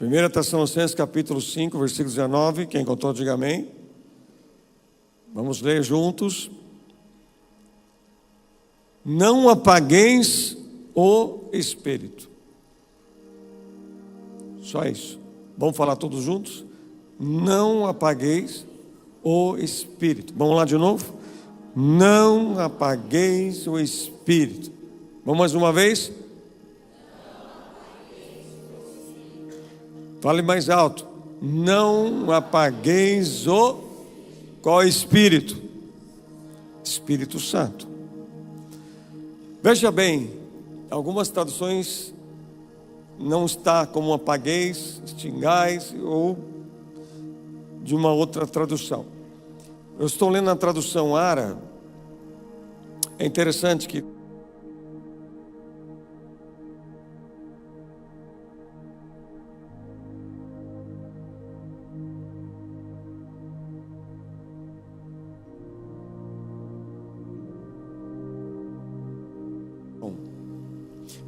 1 Tessalonicenses capítulo 5, versículo 19. Quem encontrou, diga amém. Vamos ler juntos. Não apagueis o Espírito. Só isso. Vamos falar todos juntos? Não apagueis o Espírito. Vamos lá de novo? Não apagueis o Espírito. Vamos mais uma vez? Fale mais alto. Não apagueis o... Qual Espírito? Espírito Santo. Veja bem, algumas traduções não está como apagueis, extingais ou de uma outra tradução. Eu estou lendo a tradução ARA. É interessante que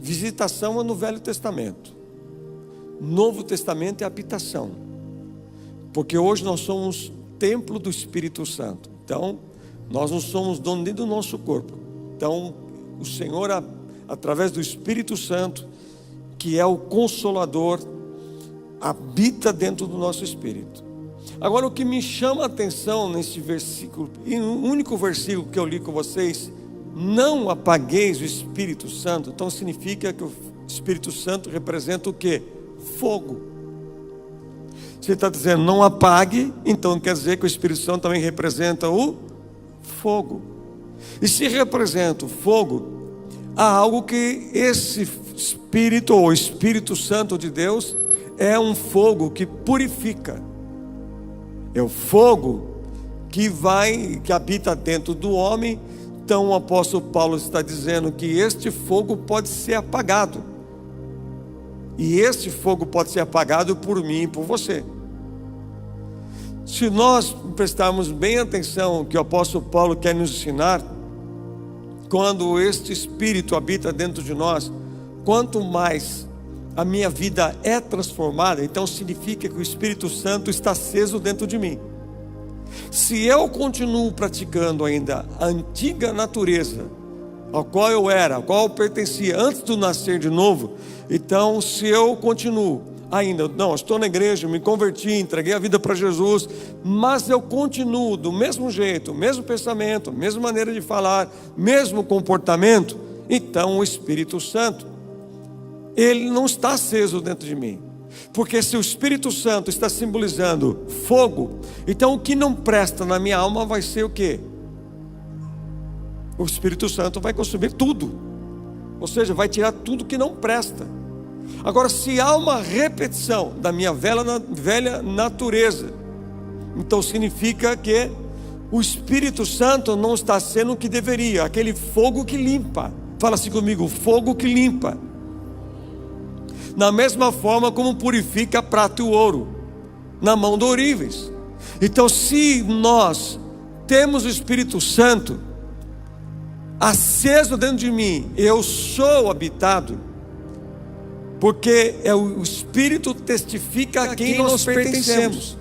visitação é no Velho Testamento. Novo Testamento é habitação. Porque hoje nós somos templo do Espírito Santo. Então, nós não somos dono nem do nosso corpo. Então, o Senhor, através do Espírito Santo, que é o Consolador, habita dentro do nosso espírito. Agora, o que me chama a atenção nesse versículo, e o único versículo que eu li com vocês, não apagueis o Espírito Santo. Então significa que o Espírito Santo representa o quê? Fogo. Você está dizendo não apague, então quer dizer que o Espírito Santo também representa o fogo. E se representa o fogo, há algo que esse Espírito, ou Espírito Santo de Deus, é um fogo que purifica. É o fogo que habita dentro do homem. Então o apóstolo Paulo está dizendo que este fogo pode ser apagado. E este fogo pode ser apagado por mim e por você. Se nós prestarmos bem atenção que o apóstolo Paulo quer nos ensinar, quando este Espírito habita dentro de nós, quanto mais a minha vida é transformada, então significa que o Espírito Santo está aceso dentro de mim. Se eu continuo praticando ainda a antiga natureza, ao qual eu era, ao qual eu pertencia antes do nascer de novo, então se eu continuo ainda, não, estou na igreja, me converti, entreguei a vida para Jesus, mas eu continuo do mesmo jeito, mesmo pensamento, mesma maneira de falar, mesmo comportamento, então o Espírito Santo, ele não está aceso dentro de mim. Porque se o Espírito Santo está simbolizando fogo, então o que não presta na minha alma vai ser o quê? O Espírito Santo vai consumir tudo. Ou seja, vai tirar tudo que não presta. Agora, se há uma repetição da minha velha natureza, então significa que o Espírito Santo não está sendo o que deveria. Aquele fogo que limpa. Fala assim comigo, fogo que limpa. Da mesma forma como purifica a prata e o ouro na mão do ourives. Então, se nós temos o Espírito Santo aceso dentro de mim, eu sou habitado, porque o Espírito testifica a quem nós pertencemos.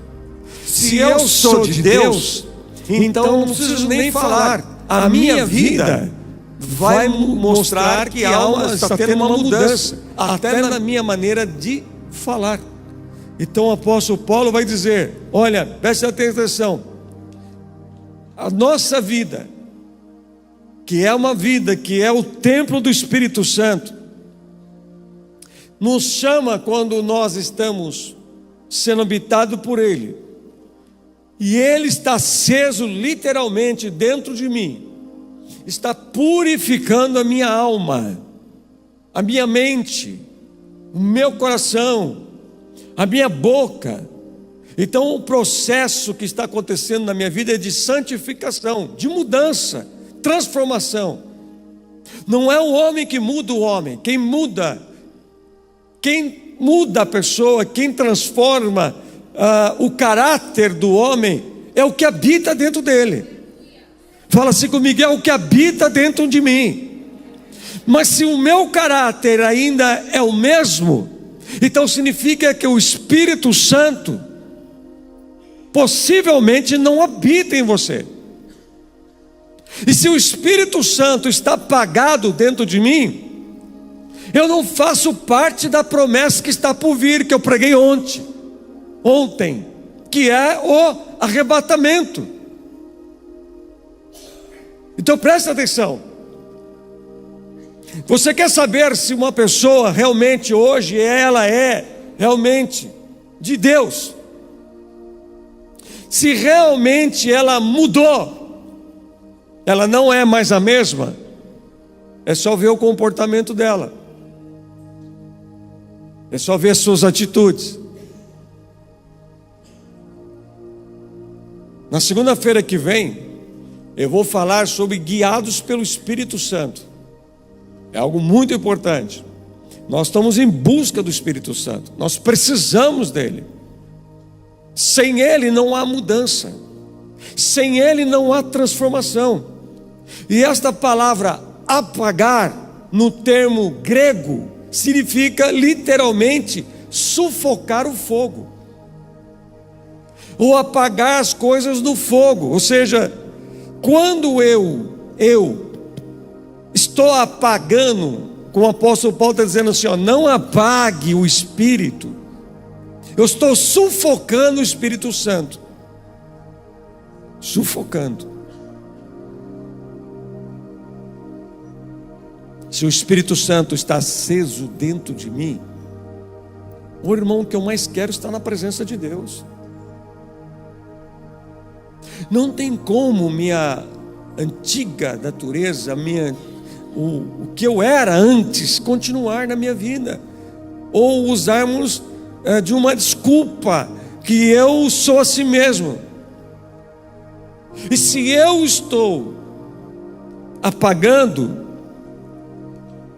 Se eu sou de Deus, então não preciso nem falar. A minha vida vai mostrar que a alma está tendo uma mudança, até na minha maneira de falar. Então o apóstolo Paulo vai dizer, olha, preste atenção, a nossa vida, que é uma vida, que é o templo do Espírito Santo, nos chama quando nós estamos sendo habitados por Ele, e Ele está aceso literalmente dentro de mim, está purificando a minha alma, a minha mente, o meu coração, a minha boca. Então o processo que está acontecendo na minha vida é de santificação, de mudança, transformação. Não é o homem que muda o homem, quem muda a pessoa, quem transforma o caráter do homem é o que habita dentro dele. Fala assim comigo, é o que habita dentro de mim. Mas se o meu caráter ainda é o mesmo, Então significa que o Espírito Santo possivelmente não habita em você. E se o Espírito Santo está apagado dentro de mim, eu não faço parte da promessa que está por vir, que eu preguei ontem, que é o arrebatamento. Então presta atenção. Você quer saber se uma pessoa realmente hoje ela é realmente de Deus? Se realmente ela mudou, ela não é mais a mesma, é só ver o comportamento dela, é só ver as suas atitudes. Na segunda-feira que vem, eu vou falar sobre guiados pelo Espírito Santo. É algo muito importante. Nós estamos em busca do Espírito Santo, nós precisamos dele. Sem ele não há mudança, sem ele não há transformação. E esta palavra apagar, no termo grego, significa literalmente sufocar o fogo, ou apagar as coisas do fogo. Ou seja, quando eu estou apagando, como o apóstolo Paulo está dizendo assim, não apague o Espírito, eu estou sufocando o Espírito Santo, sufocando. Se o Espírito Santo está aceso dentro de mim, o irmão, que eu mais quero está na presença de Deus. Não tem como minha antiga natureza, o que eu era antes, continuar na minha vida, ou usarmos de uma desculpa que eu sou assim mesmo. E se eu estou apagando,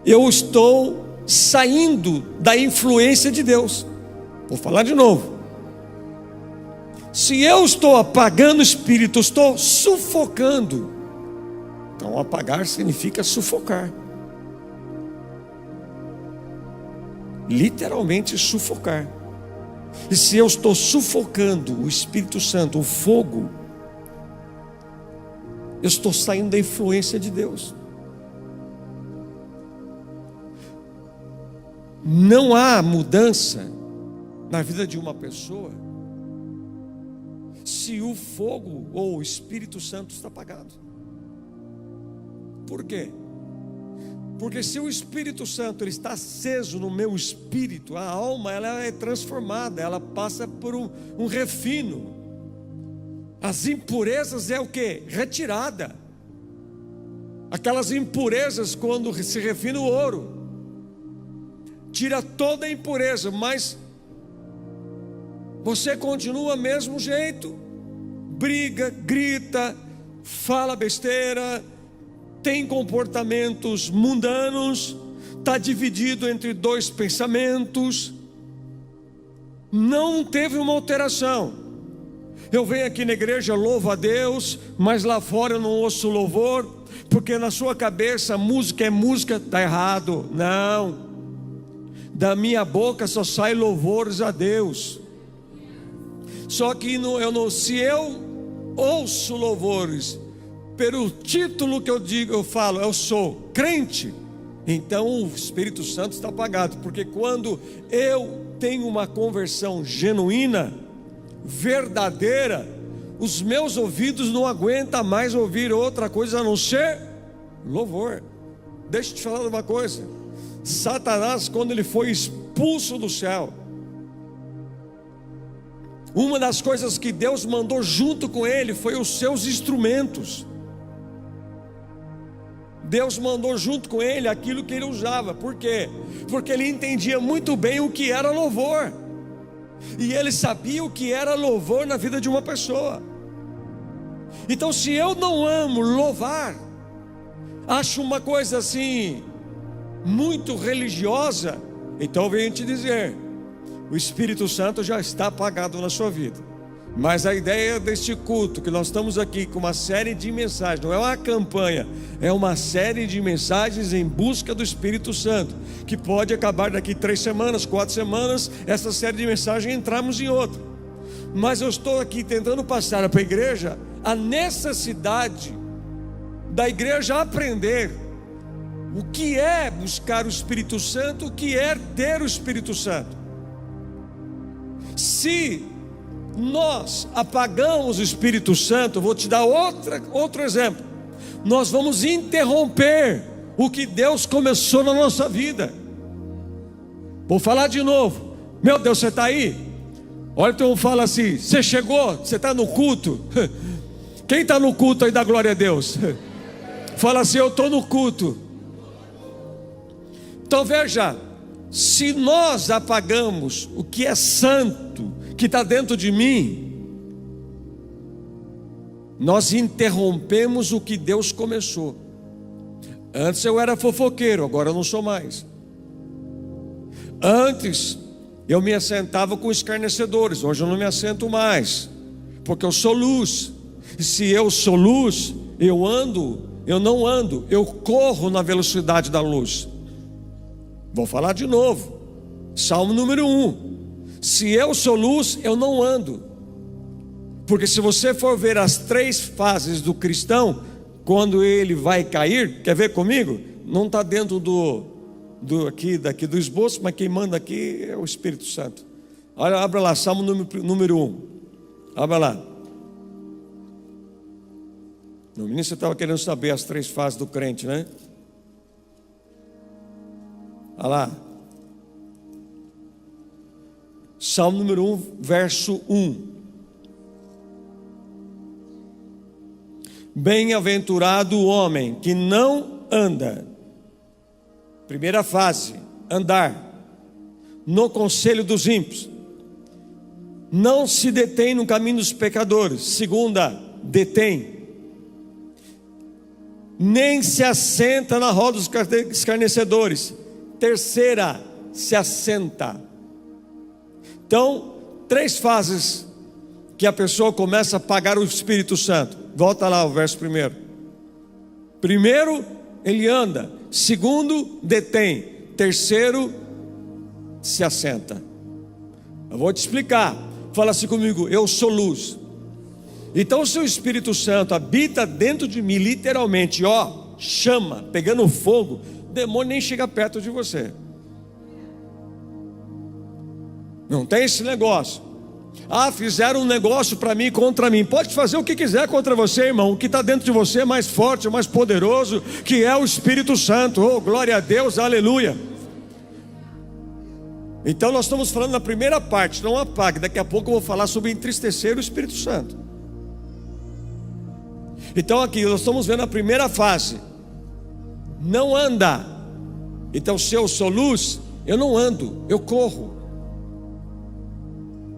eu estou saindo da influência de Deus. Vou falar de novo. Se eu estou apagando o Espírito, eu estou sufocando. Então apagar significa sufocar. Literalmente sufocar. E se eu estou sufocando o Espírito Santo, o fogo, eu estou saindo da influência de Deus. Não há mudança na vida de uma pessoa se o fogo ou o Espírito Santo está apagado. Por quê? Porque se o Espírito Santo ele está aceso no meu espírito, a alma ela é transformada, ela passa por um refino. As impurezas é o que? Retirada. Aquelas impurezas, quando se refina o ouro, tira toda a impureza, mas você continua do mesmo jeito, briga, grita, fala besteira, tem comportamentos mundanos, está dividido entre dois pensamentos, não teve uma alteração. Eu venho aqui na igreja, louvo a Deus, mas lá fora eu não ouço louvor, porque na sua cabeça música é música, está errado. Não, da minha boca só sai louvores a Deus. Só que se eu ouço louvores pelo título que eu falo, eu sou crente, então o Espírito Santo está apagado. Porque quando eu tenho uma conversão genuína, verdadeira, os meus ouvidos não aguentam mais ouvir outra coisa a não ser louvor. Deixa eu te falar uma coisa. Satanás, quando ele foi expulso do céu, uma das coisas que Deus mandou junto com ele foi os seus instrumentos. Deus mandou junto com ele aquilo que ele usava. Por quê? Porque ele entendia muito bem o que era louvor, e ele sabia o que era louvor na vida de uma pessoa. Então, se eu não amo louvar, acho uma coisa assim muito religiosa, então eu venho te dizer, o Espírito Santo já está apagado na sua vida. Mas a ideia deste culto, que nós estamos aqui com uma série de mensagens, não é uma campanha, é uma série de mensagens em busca do Espírito Santo, que pode acabar daqui 3 semanas, 4 semanas, essa série de mensagens, entramos em outra. Mas eu estou aqui tentando passar para a igreja a necessidade da igreja aprender o que é buscar o Espírito Santo, o que é ter o Espírito Santo. Se nós apagamos o Espírito Santo, vou te dar outro exemplo. Nós vamos interromper o que Deus começou na nossa vida. Vou falar de novo. Meu Deus, você está aí? Olha, então fala assim: você chegou? Você está no culto? Quem está no culto aí, dá glória a Deus? Fala assim: eu estou no culto. Então veja, se nós apagamos o que é santo, que está dentro de mim, nós interrompemos o que Deus começou. Antes eu era fofoqueiro, agora eu não sou mais. Antes eu me assentava com escarnecedores, hoje eu não me assento mais, porque eu sou luz. E se eu sou luz, eu não ando, eu corro na velocidade da luz. Vou falar de novo, Salmo número 1. Se eu sou luz, eu não ando. Porque se você for ver as 3 fases do cristão, quando ele vai cair, quer ver comigo? Não está dentro daqui do esboço, mas quem manda aqui é o Espírito Santo. Olha, abra lá, Salmo número 1. Abra lá. No início você estava querendo saber as 3 fases do crente, né? Olha lá. Salmo número 1, verso 1. Bem-aventurado o homem que não anda. Primeira fase, andar no conselho dos ímpios. Não se detém no caminho dos pecadores. Segunda, detém. Nem se assenta na roda dos escarnecedores. Terceira, se assenta. Então, 3 fases que a pessoa começa a apagar o Espírito Santo. Volta lá o verso 1. Primeiro, ele anda. Segundo, detém. Terceiro, se assenta. Eu vou te explicar. Fala assim comigo: eu sou luz. Então o seu Espírito Santo habita dentro de mim, literalmente, chama, pegando fogo. O demônio nem chega perto de você. Não tem esse negócio. Fizeram um negócio para mim, contra mim. Pode fazer o que quiser contra você, irmão. O que está dentro de você é mais forte, é mais poderoso, que é o Espírito Santo. Oh, glória a Deus, aleluia. Então nós estamos falando na primeira parte. Não apague, daqui a pouco eu vou falar sobre entristecer o Espírito Santo. Então aqui nós estamos vendo a primeira fase. Não anda. Então se eu sou luz, eu não ando, eu corro.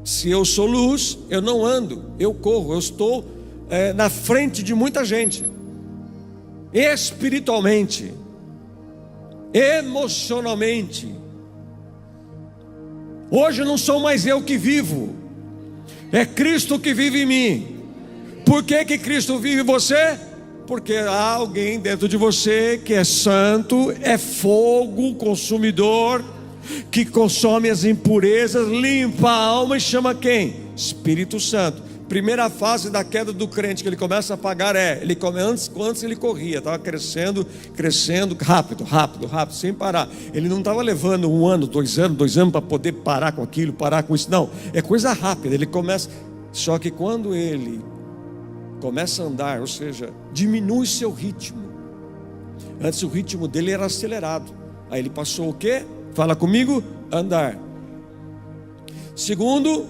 Se eu sou luz, eu não ando, eu corro. Eu estou na frente de muita gente. Espiritualmente, emocionalmente. Hoje não sou mais eu que vivo, é Cristo que vive em mim. Por que Cristo vive em você? Porque há alguém dentro de você que é santo, é fogo consumidor, que consome as impurezas, limpa a alma e chama quem? Espírito Santo. Primeira fase da queda do crente que ele começa a apagar antes ele corria, estava crescendo rápido, sem parar. Ele não estava levando 1 ano, 2 anos para poder parar com aquilo, parar com isso. Não, é coisa rápida. Ele começa, só que quando ele começa a andar, ou seja, diminui seu ritmo. Antes o ritmo dele era acelerado. Aí ele passou o quê? Fala comigo, andar. Segundo,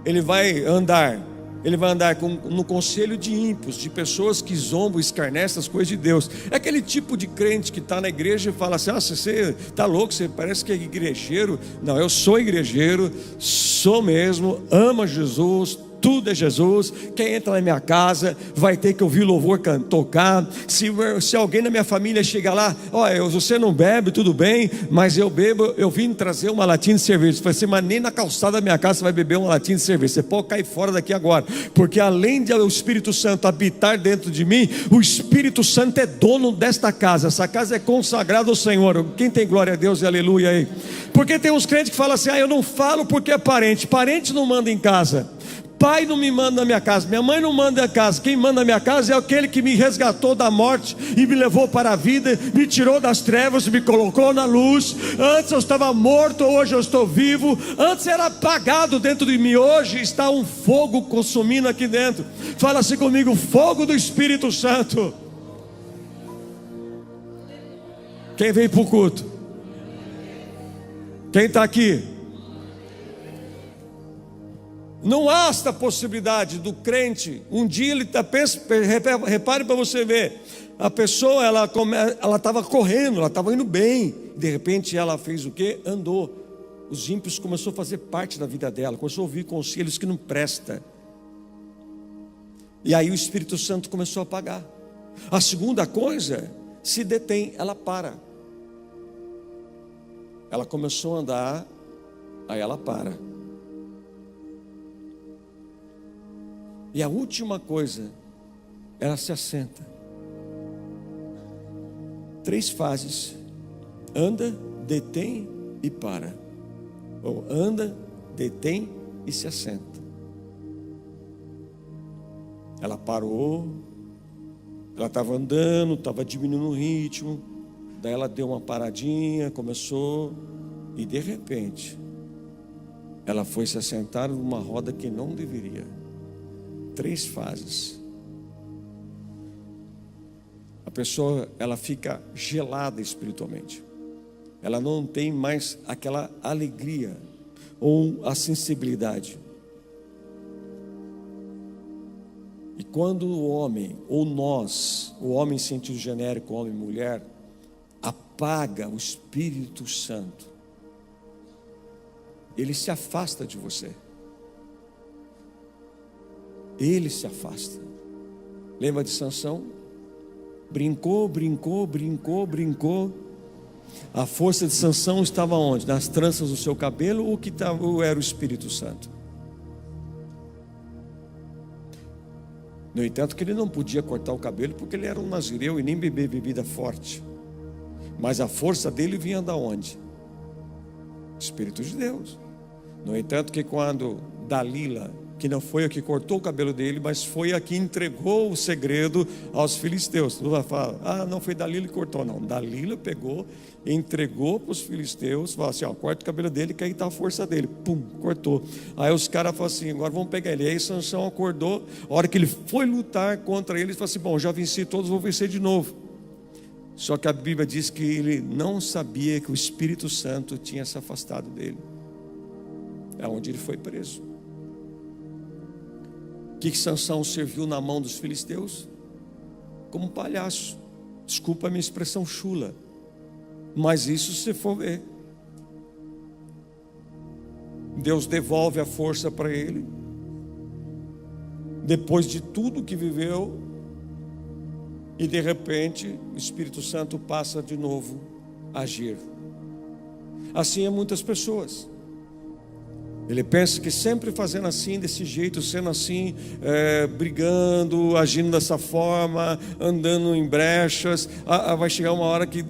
ele vai andar no conselho de ímpios, de pessoas que zombam, escarnecem as coisas de Deus. É aquele tipo de crente que está na igreja e fala assim: você está louco, você parece que é igrejeiro. Não, eu sou igrejeiro, sou mesmo, amo Jesus, tudo é Jesus. Quem entra na minha casa vai ter que ouvir louvor tocar. Se alguém na minha família chegar lá, olha, você não bebe, tudo bem, mas eu bebo, eu vim trazer uma latinha de cerveja. Falei assim, mas nem na calçada da minha casa você vai beber uma latinha de cerveja. Você pode cair fora daqui agora, porque além de o Espírito Santo habitar dentro de mim, o Espírito Santo é dono desta casa. Essa casa é consagrada ao Senhor. Quem tem glória a Deus e aleluia aí? Porque tem uns crentes que falam assim, eu não falo porque é parente. Parente não manda em casa. Pai não me manda na minha casa, minha mãe não manda na casa. Quem manda na minha casa é aquele que me resgatou da morte e me levou para a vida, me tirou das trevas, me colocou na luz. Antes eu estava morto, hoje eu estou vivo. Antes era apagado dentro de mim, hoje está um fogo consumindo aqui dentro. Fala assim comigo, fogo do Espírito Santo. Quem veio para o culto? Quem está aqui? Não há esta possibilidade do crente, um dia ele está, repare para você ver, a pessoa ela estava correndo, ela estava indo bem, de repente ela fez o quê? Andou. Os ímpios começou a fazer parte da vida dela, começou a ouvir conselhos que não presta, e aí o Espírito Santo começou a apagar. A segunda coisa, se detém, ela para. Ela começou a andar, aí ela para. E a última coisa, ela se assenta. 3 fases: anda, detém e para. Ou anda, detém e se assenta. Ela parou, ela estava andando, estava diminuindo o ritmo, daí ela deu uma paradinha, começou, e de repente, ela foi se assentar numa roda que não deveria. 3 fases. A pessoa, ela fica gelada espiritualmente. Ela não tem mais aquela alegria ou a sensibilidade. E quando o homem, ou nós, o homem em sentido genérico, homem e mulher, apaga o Espírito Santo, ele se afasta de você. Ele se afasta. Lembra de Sansão? Brincou. A força de Sansão estava onde? Nas tranças do seu cabelo, ou era o Espírito Santo? No entanto, que ele não podia cortar o cabelo, porque ele era um nazireu e nem beber bebida forte. Mas a força dele vinha da onde? Espírito de Deus. No entanto, que quando Dalila, que não foi a que cortou o cabelo dele, mas foi a que entregou o segredo aos filisteus. Não vai falar, não foi Dalila que cortou, não. Dalila pegou, entregou para os filisteus, falou assim, corta o cabelo dele, que aí está a força dele. Pum, cortou. Aí os caras falaram assim, agora vamos pegar ele. Aí Sansão acordou, a hora que ele foi lutar contra eles, falou assim, bom, já venci todos, vou vencer de novo. Só que a Bíblia diz que ele não sabia que o Espírito Santo tinha se afastado dele. É onde ele foi preso. O que Sansão serviu na mão dos filisteus? Como palhaço. Desculpa a minha expressão chula, mas isso se for ver, Deus devolve a força para ele, depois de tudo que viveu, e de repente o Espírito Santo passa de novo a agir. Assim é muitas pessoas. Ele pensa que sempre fazendo assim, desse jeito, sendo assim, brigando, agindo dessa forma, andando em brechas, vai chegar uma hora que,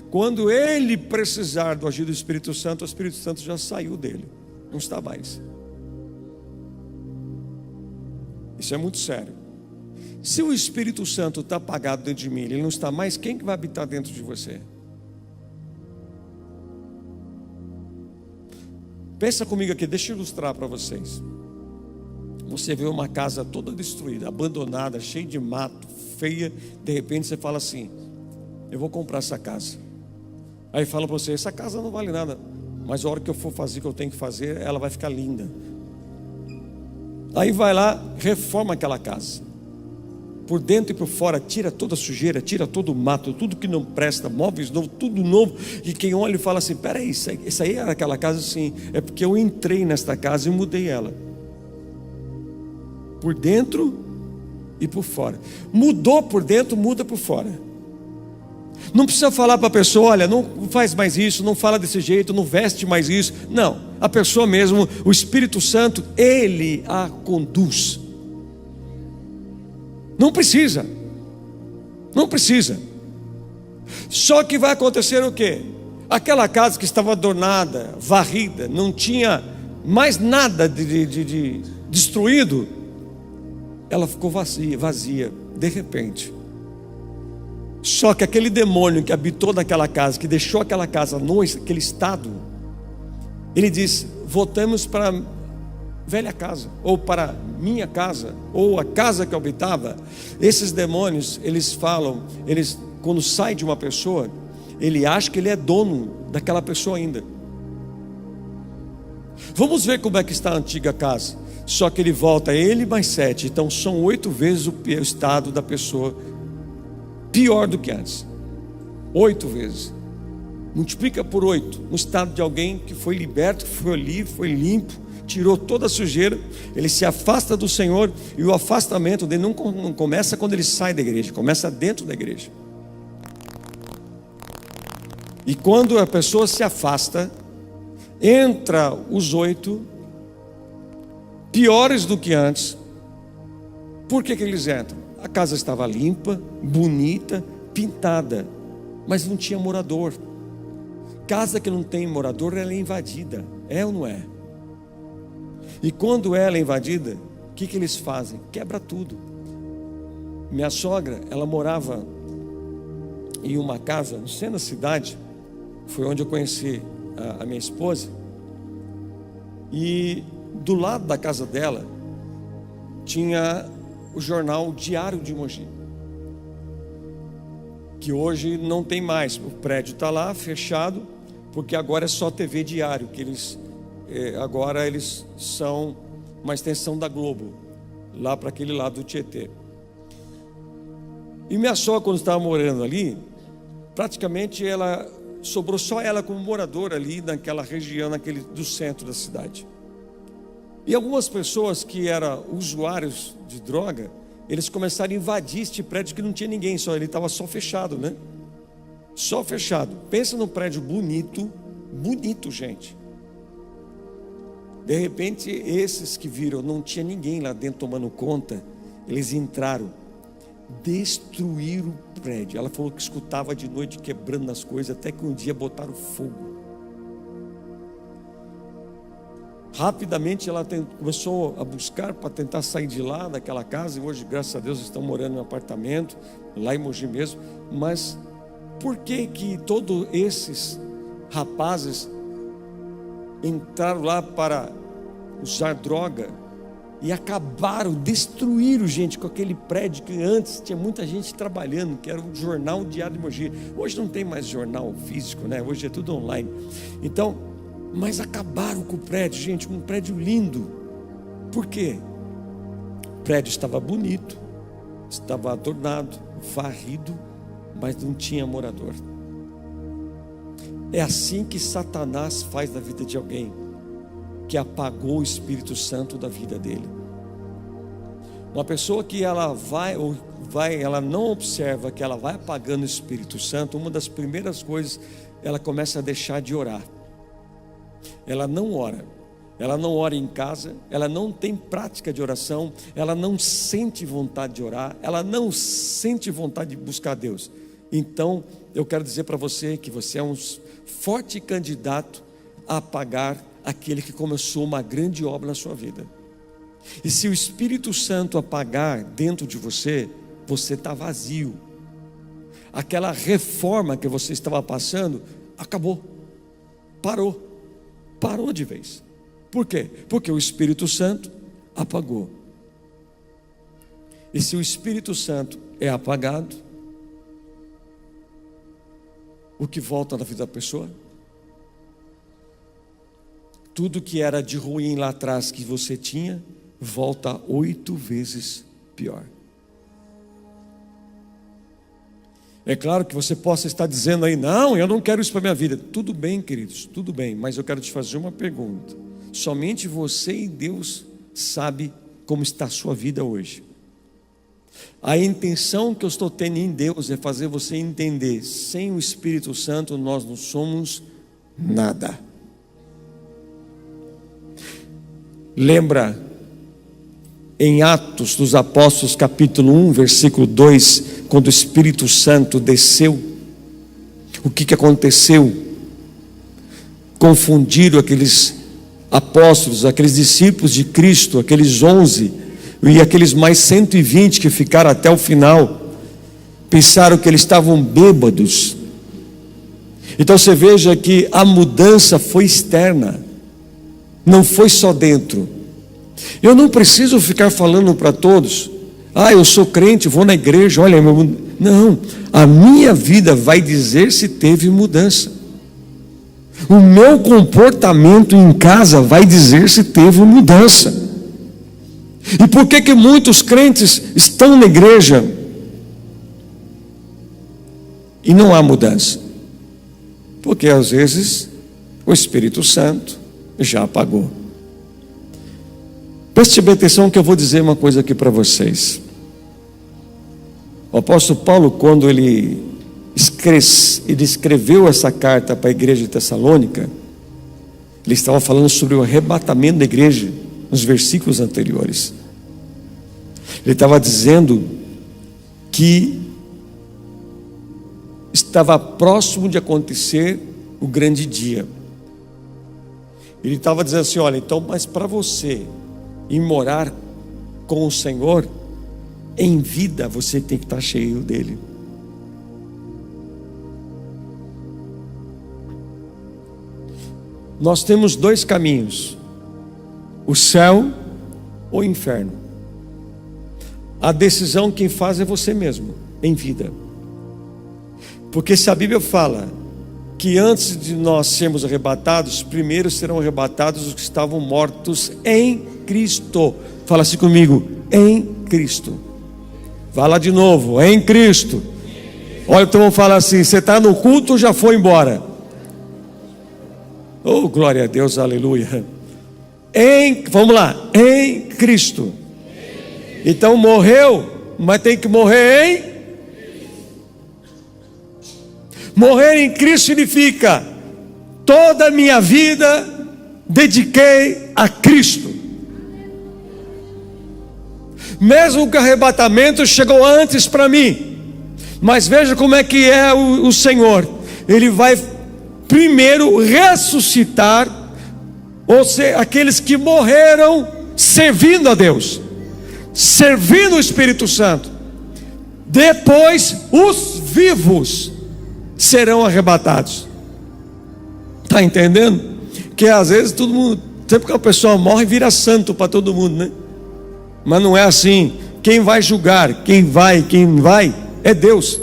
quando ele precisar do agir do Espírito Santo, o Espírito Santo já saiu dele, não está mais. Isso é muito sério. Se o Espírito Santo está apagado dentro de mim, ele não está mais, quem que vai habitar dentro de você? Pensa comigo aqui, deixa eu ilustrar para vocês. Você vê uma casa toda destruída, abandonada, cheia de mato, feia. De repente você fala assim, eu vou comprar essa casa. Aí fala para você, essa casa não vale nada, mas a hora que eu for fazer o que eu tenho que fazer, ela vai ficar linda. Aí vai lá, reforma aquela casa, por dentro e por fora, tira toda a sujeira, tira todo o mato, tudo que não presta, móveis novos, tudo novo. E quem olha e fala assim, peraí, isso aí era aquela casa? Sim, é porque eu entrei nesta casa e mudei ela. por dentro e por fora. Mudou por dentro, muda por fora. Não precisa falar para a pessoa: olha, não faz mais isso, não fala desse jeito, não veste mais isso. Não, a pessoa mesmo, o Espírito Santo, Ele a conduz. Não precisa. Não precisa. Só que vai acontecer o quê? Aquela casa que estava adornada, varrida, não tinha mais nada de destruído, ela ficou vazia, de repente. Só que aquele demônio que habitou naquela casa, que deixou aquela casa naquele estado, ele diz: voltamos para a velha casa, ou para minha casa, ou a casa que eu habitava. Esses demônios, eles falam, quando sai de uma pessoa, ele acha que ele é dono daquela pessoa ainda. Vamos ver como é que está a antiga casa. Só que ele volta, ele mais 7, então são 8 vezes o estado da pessoa pior do que antes. 8 vezes. Multiplica por 8, no estado de alguém que foi liberto, que foi livre, foi limpo, tirou toda a sujeira. Ele se afasta do Senhor, e o afastamento dele não começa quando ele sai da igreja, começa dentro da igreja. E quando a pessoa se afasta, entra os 8 piores do que antes. Por que eles entram? A casa estava limpa, bonita, pintada, mas não tinha morador. Casa que não tem morador, ela é invadida, é ou não é? E quando ela é invadida, o que eles fazem? Quebra tudo. Minha sogra, ela morava em uma casa no centro da cidade. Foi onde eu conheci a minha esposa. E do lado da casa dela tinha o jornal Diário de Mogi, que hoje não tem mais. O prédio está lá fechado, porque agora é só TV Diário, que agora eles são uma extensão da Globo, lá para aquele lado do Tietê. E minha sogra, quando estava morando ali, praticamente sobrou só ela como moradora ali naquela região, do centro da cidade. E algumas pessoas que eram usuários de droga, eles começaram a invadir este prédio que não tinha ninguém, ele estava só fechado, né? Só fechado. Pensa num prédio bonito, gente. De repente, esses que viram, não tinha ninguém lá dentro tomando conta, eles entraram, destruíram o prédio. Ela falou que escutava de noite quebrando as coisas, até que um dia botaram fogo. Rapidamente ela começou a buscar para tentar sair de lá, daquela casa, e hoje, graças a Deus, estão morando em um apartamento, lá em Mogi mesmo. Mas por que todos esses rapazes entraram lá para usar droga e acabaram, destruíram, gente, com aquele prédio que antes tinha muita gente trabalhando, que era o jornal Diário de Mogi. Hoje não tem mais jornal físico, né? Hoje é tudo online. Então, mas acabaram com o prédio, gente, um prédio lindo. Por quê? O prédio estava bonito, estava adornado, varrido, mas não tinha morador. É assim que Satanás faz na vida de alguém que apagou o Espírito Santo da vida dele. Uma pessoa que ela ela não observa que ela vai apagando o Espírito Santo, uma das primeiras coisas, ela começa a deixar de orar. Ela não ora em casa, ela não tem prática de oração, ela não sente vontade de orar, ela não sente vontade de buscar Deus. Então, eu quero dizer para você que você é um forte candidato a apagar aquele que começou uma grande obra na sua vida. E se o Espírito Santo apagar dentro de você, você está vazio. Aquela reforma que você estava passando, acabou, parou de vez. Por quê? Porque o Espírito Santo apagou. E se o Espírito Santo é apagado, o que volta na vida da pessoa? Tudo que era de ruim lá atrás que você tinha, volta 8 vezes pior. É claro que você possa estar dizendo aí: não, eu não quero isso para a minha vida. Tudo bem, queridos, tudo bem, mas eu quero te fazer uma pergunta. Somente você e Deus sabe como está a sua vida hoje. A intenção que eu estou tendo em Deus é fazer você entender: sem o Espírito Santo nós não somos nada. Lembra em Atos dos Apóstolos capítulo 1 versículo 2, quando o Espírito Santo desceu, o que aconteceu? Confundiram aqueles apóstolos, aqueles discípulos de Cristo, aqueles 11 e aqueles mais 120 que ficaram até o final, pensaram que eles estavam bêbados. Então você veja que a mudança foi externa, não foi só dentro. Eu não preciso ficar falando para todos: eu sou crente, vou na igreja, olha, não, a minha vida vai dizer se teve mudança. O meu comportamento em casa vai dizer se teve mudança. E por que muitos crentes estão na igreja e não há mudança? Porque às vezes o Espírito Santo já apagou. Preste bem atenção que eu vou dizer uma coisa aqui para vocês. O apóstolo Paulo, quando ele escreveu essa carta para a igreja de Tessalônica, ele estava falando sobre o arrebatamento da igreja nos versículos anteriores. Ele estava dizendo que estava próximo de acontecer o grande dia. Ele estava dizendo assim: olha, então, mas para você ir morar com o Senhor em vida, você tem que estar cheio dele. Nós temos dois caminhos: o céu ou o inferno. A decisão quem faz é você mesmo, em vida. Porque se a Bíblia fala que antes de nós sermos arrebatados, primeiro serão arrebatados os que estavam mortos em Cristo. Fala assim comigo: em Cristo. Vai lá de novo: em Cristo. Olha, então vamos falar assim: você está no culto ou já foi embora? Oh, glória a Deus, aleluia. Vamos lá: em Cristo. Então morreu, mas tem que morrer em. Morrer em Cristo significa: toda a minha vida dediquei a Cristo. Mesmo que o arrebatamento chegou antes para mim, mas veja como é que é o Senhor. Ele vai primeiro ressuscitar, ou seja, aqueles que morreram servindo a Deus, servindo o Espírito Santo. Depois os vivos serão arrebatados. Está entendendo? Que às vezes todo mundo, sempre que a pessoa morre, vira santo para todo mundo, né? Mas não é assim. Quem vai julgar, quem vai é Deus.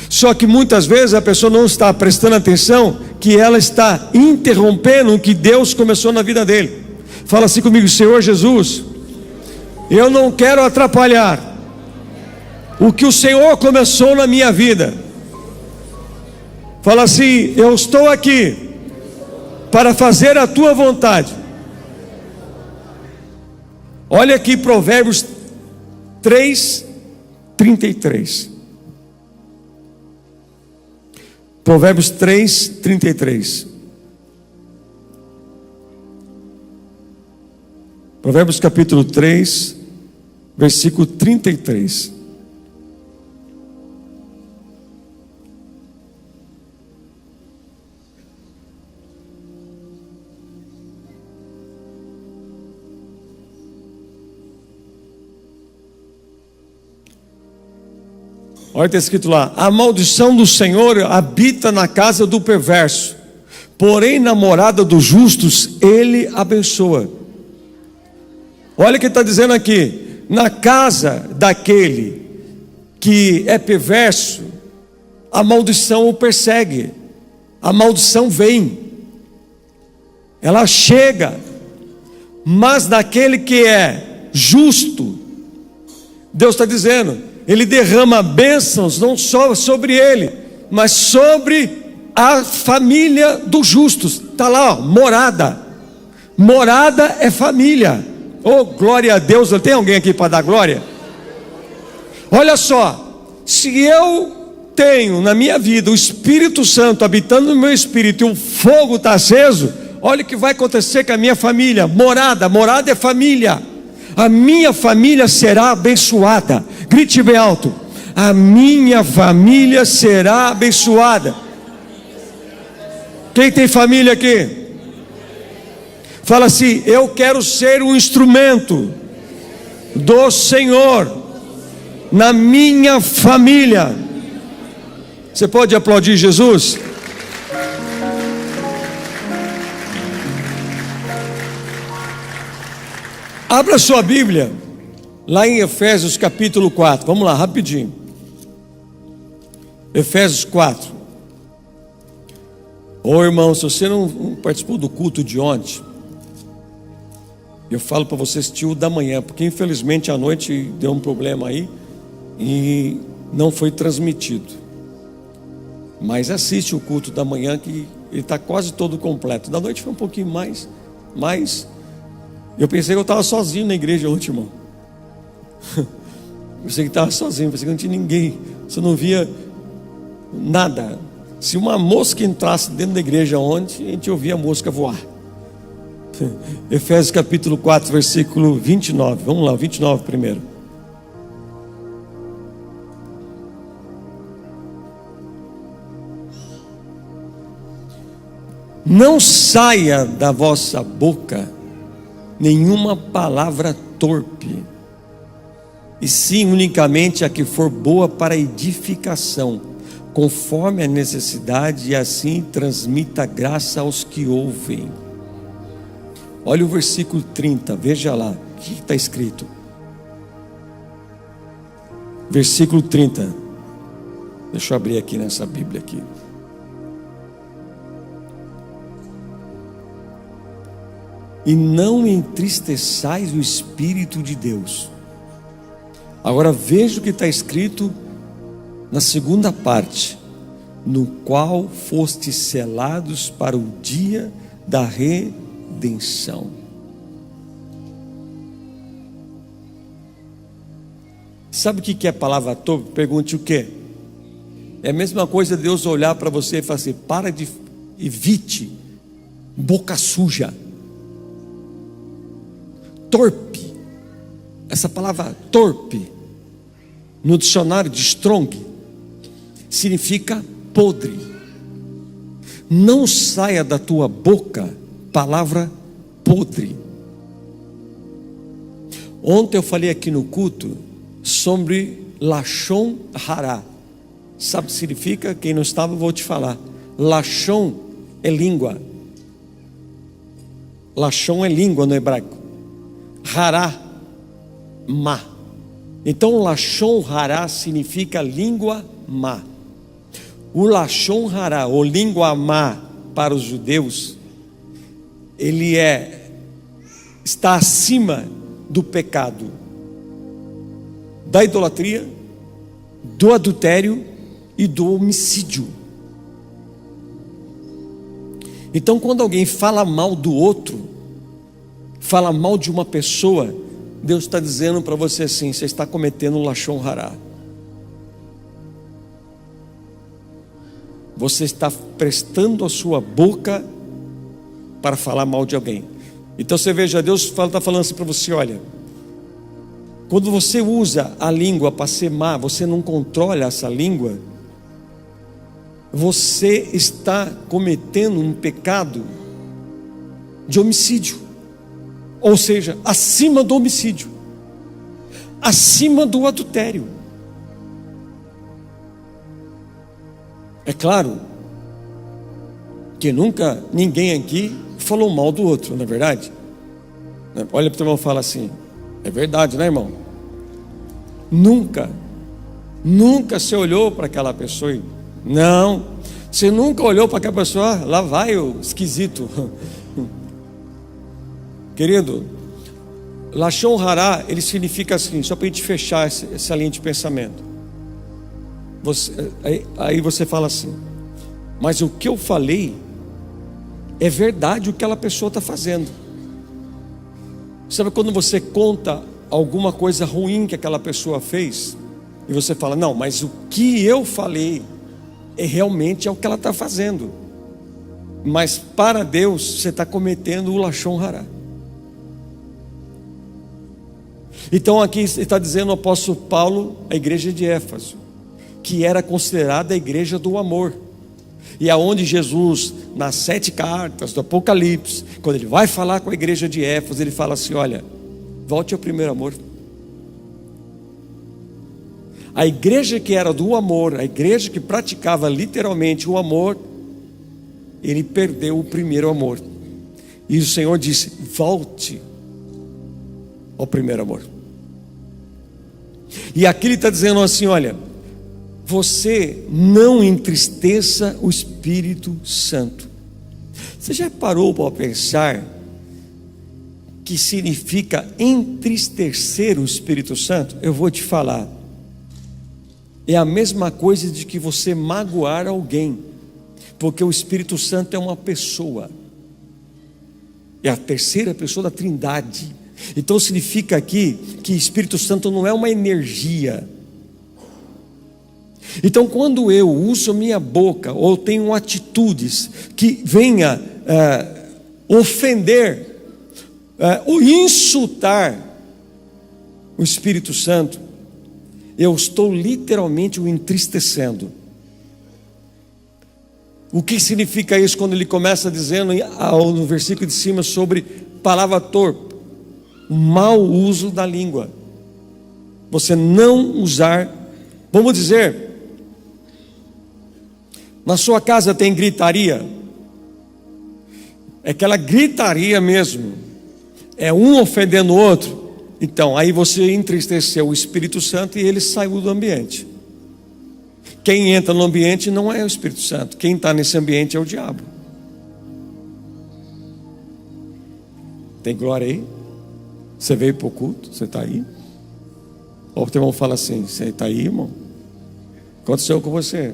Só que muitas vezes a pessoa não está prestando atenção que ela está interrompendo o que Deus começou na vida dele. Fala assim comigo: Senhor Jesus, eu não quero atrapalhar o que o Senhor começou na minha vida. Fala assim: eu estou aqui para fazer a tua vontade. Olha aqui Provérbios 3:33. Provérbios 3:33. Provérbios capítulo 3, versículo 33. Olha, está escrito lá: a maldição do Senhor habita na casa do perverso, porém na morada dos justos Ele abençoa. Olha o que está dizendo aqui: na casa daquele que é perverso, a maldição o persegue, a maldição vem, ela chega. Mas daquele que é justo, Deus está dizendo, Ele derrama bênçãos não só sobre ele, mas sobre a família dos justos. Está lá, ó, morada. Morada é família. Oh, glória a Deus. Tem alguém aqui para dar glória? Olha só, se eu tenho na minha vida o Espírito Santo habitando no meu espírito e o fogo está aceso, olha o que vai acontecer com a minha família. Morada é família. A minha família será abençoada. Grite bem alto: a minha família será abençoada. Quem tem família aqui? Fala assim: eu quero ser um instrumento do Senhor na minha família. Você pode aplaudir Jesus? Abra sua Bíblia lá em Efésios capítulo 4. Vamos lá, rapidinho. Efésios 4. Ô irmão, se você não participou do culto de ontem, eu falo para você assistir o da manhã, porque infelizmente à noite deu um problema aí e não foi transmitido. Mas assiste o culto da manhã, que ele está quase todo completo. Da noite foi um pouquinho mais, mas eu pensei que eu estava sozinho na igreja ontem, irmão. Eu pensei que estava sozinho, pensei que não tinha ninguém. Você não via nada. Se uma mosca entrasse dentro da igreja ontem, a gente ouvia a mosca voar. Efésios capítulo 4, versículo 29. Vamos lá, 29 primeiro. Não saia da vossa boca nenhuma palavra torpe, e sim unicamente a que for boa para edificação, conforme a necessidade, e assim transmita graça aos que ouvem. Olha o versículo 30, veja lá, o que está escrito? Versículo 30. Deixa eu abrir aqui nessa Bíblia aqui. E não entristeçais o Espírito de Deus. Agora veja o que está escrito na segunda parte: no qual fostes selados para o dia da redenção. Sabe o que é a palavra torpe? Pergunte o que? É a mesma coisa Deus olhar para você e falar assim: para de, evite boca suja. Torpe, essa palavra torpe, no dicionário de Strong, significa podre. Não saia da tua boca palavra podre. Ontem eu falei aqui no culto sobre Lashon Hara. Sabe o que significa? Quem não estava, eu vou te falar. Lashon é língua. Lashon é língua no hebraico. Hará, má. Então Lashon Hará significa língua má. O Lashon Hará, ou língua má para os judeus, ele está acima do pecado, da idolatria, do adultério e do homicídio. Então quando alguém fala mal do outro, fala mal de uma pessoa, Deus está dizendo para você assim: você está cometendo Lashon Hará. Você está prestando a sua boca para falar mal de alguém. Então você veja, Deus está falando assim para você: olha, quando você usa a língua para ser má, você não controla essa língua, você está cometendo um pecado de homicídio. Ou seja, acima do homicídio, acima do adultério. É claro que nunca ninguém aqui falou mal do outro, não é verdade? Olha para o teu irmão e fala assim: é verdade, né, irmão? Nunca você olhou para aquela pessoa e, não, você nunca olhou para aquela pessoa: lá vai o esquisito. Querido, Lashon Hará, ele significa assim, só para a gente fechar essa linha de pensamento. Aí você fala assim: mas o que eu falei é verdade, o que aquela pessoa está fazendo. Sabe quando você conta alguma coisa ruim que aquela pessoa fez, e você fala, não, mas o que eu falei realmente é o que ela está fazendo, mas para Deus você está cometendo o lashon hará. Então aqui está dizendo o apóstolo Paulo, a igreja de Éfeso, que era considerada a igreja do amor, e aonde Jesus, nas 7 cartas do Apocalipse, quando ele vai falar com a igreja de Éfeso, ele fala assim, olha, volte ao primeiro amor. A igreja que era do amor, a igreja que praticava literalmente o amor, ele perdeu o primeiro amor, e o Senhor disse, volte ao primeiro amor. E aqui ele está dizendo assim, olha, você não entristeça o Espírito Santo. Você já parou para pensar que significa entristecer o Espírito Santo? Eu vou te falar, é a mesma coisa de que você magoar alguém, porque o Espírito Santo é uma pessoa, é a terceira pessoa da Trindade. Então significa aqui que Espírito Santo não é uma energia. Então quando eu uso minha boca, ou tenho atitudes que venha ofender, ou insultar o Espírito Santo, eu estou literalmente o entristecendo. O que significa isso quando ele começa dizendo no versículo de cima sobre palavra torpe? O mau uso da língua. Você não usar, vamos dizer, na sua casa tem gritaria, é aquela gritaria mesmo, é um ofendendo o outro, então aí você entristeceu o Espírito Santo e ele saiu do ambiente. Quem entra no ambiente não é o Espírito Santo, quem está nesse ambiente é o diabo. Tem glória aí? Você veio para o culto? Você está aí? Ou o teu irmão fala assim, você está aí, irmão? O que aconteceu com você?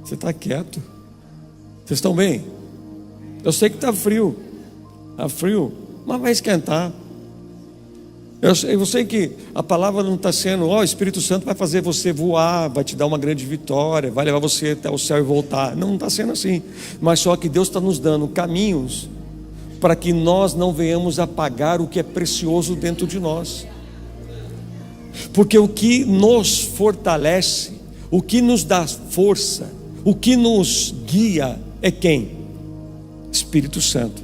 Você está quieto? Vocês estão bem? Eu sei que está frio, mas vai esquentar. Eu sei que a palavra não está sendo, o Espírito Santo vai fazer você voar, vai te dar uma grande vitória, vai levar você até o céu e voltar. Não está sendo assim, mas só que Deus está nos dando caminhos para que nós não venhamos apagar o que é precioso dentro de nós. Porque o que nos fortalece, o que nos dá força, o que nos guia é quem? Espírito Santo.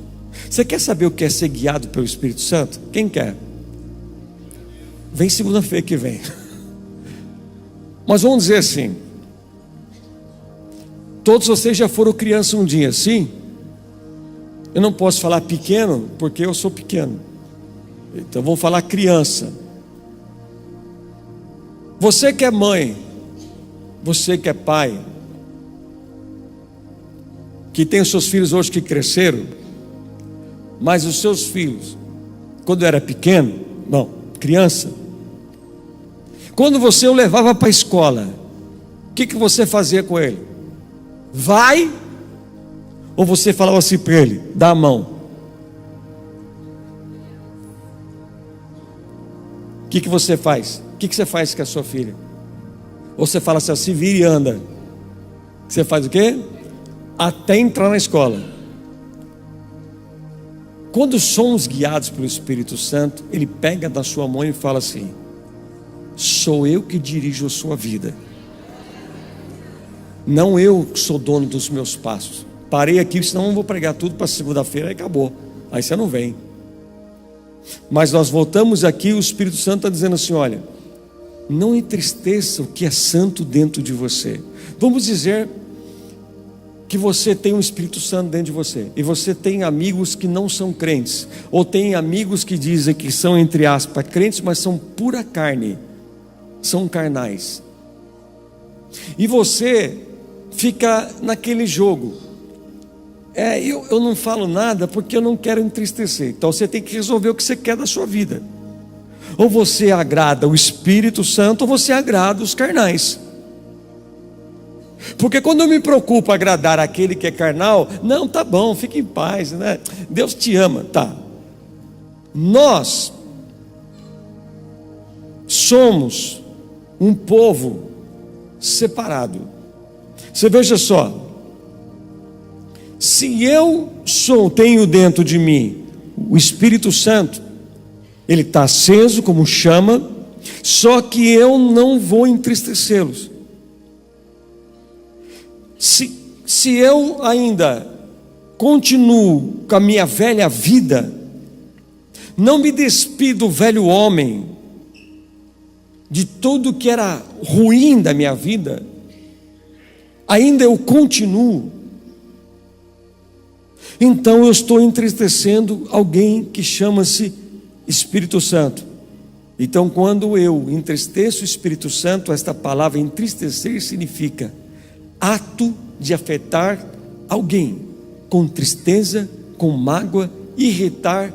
Você quer saber o que é ser guiado pelo Espírito Santo? Quem quer? Vem segunda-feira que vem. Mas vamos dizer assim, todos vocês já foram criança um dia, sim? Eu não posso falar pequeno, porque eu sou pequeno. Então vamos falar criança. Você que é mãe, você que é pai, que tem os seus filhos hoje que cresceram, mas os seus filhos, quando era pequeno, criança, quando você o levava para a escola, o que você fazia com ele? Vai? Ou você falava assim para ele, dá a mão? O que você faz? O que você faz com a sua filha? Ou você fala assim, se vira e anda. Você faz o quê? Até entrar na escola. Quando somos guiados pelo Espírito Santo, ele pega da sua mão e fala assim, sou eu que dirijo a sua vida, não eu que sou dono dos meus passos. Parei aqui, senão eu vou pregar tudo para segunda-feira e acabou, aí você não vem. Mas nós voltamos aqui, o Espírito Santo está dizendo assim, olha, não entristeça o que é santo dentro de você. Vamos dizer que você tem um Espírito Santo dentro de você, e você tem amigos que não são crentes, ou tem amigos que dizem que são, entre aspas, crentes, mas são pura carne, são carnais, e você fica naquele jogo, eu não falo nada porque eu não quero entristecer. Então você tem que resolver o que você quer da sua vida, ou você agrada o Espírito Santo, ou você agrada os carnais. Porque quando eu me preocupo agradar aquele que é carnal, não, tá bom, fique em paz, né? Deus te ama, tá. Nós somos um povo separado. Você veja só, se eu tenho dentro de mim o Espírito Santo, ele está aceso como chama, só que eu não vou entristecê-los. Se eu ainda continuo com a minha velha vida, não me despido do velho homem, de tudo que era ruim da minha vida, ainda eu continuo, então eu estou entristecendo alguém que chama-se Espírito Santo. Então, quando eu entristeço o Espírito Santo, esta palavra entristecer significa ato de afetar alguém com tristeza, com mágoa, irritar,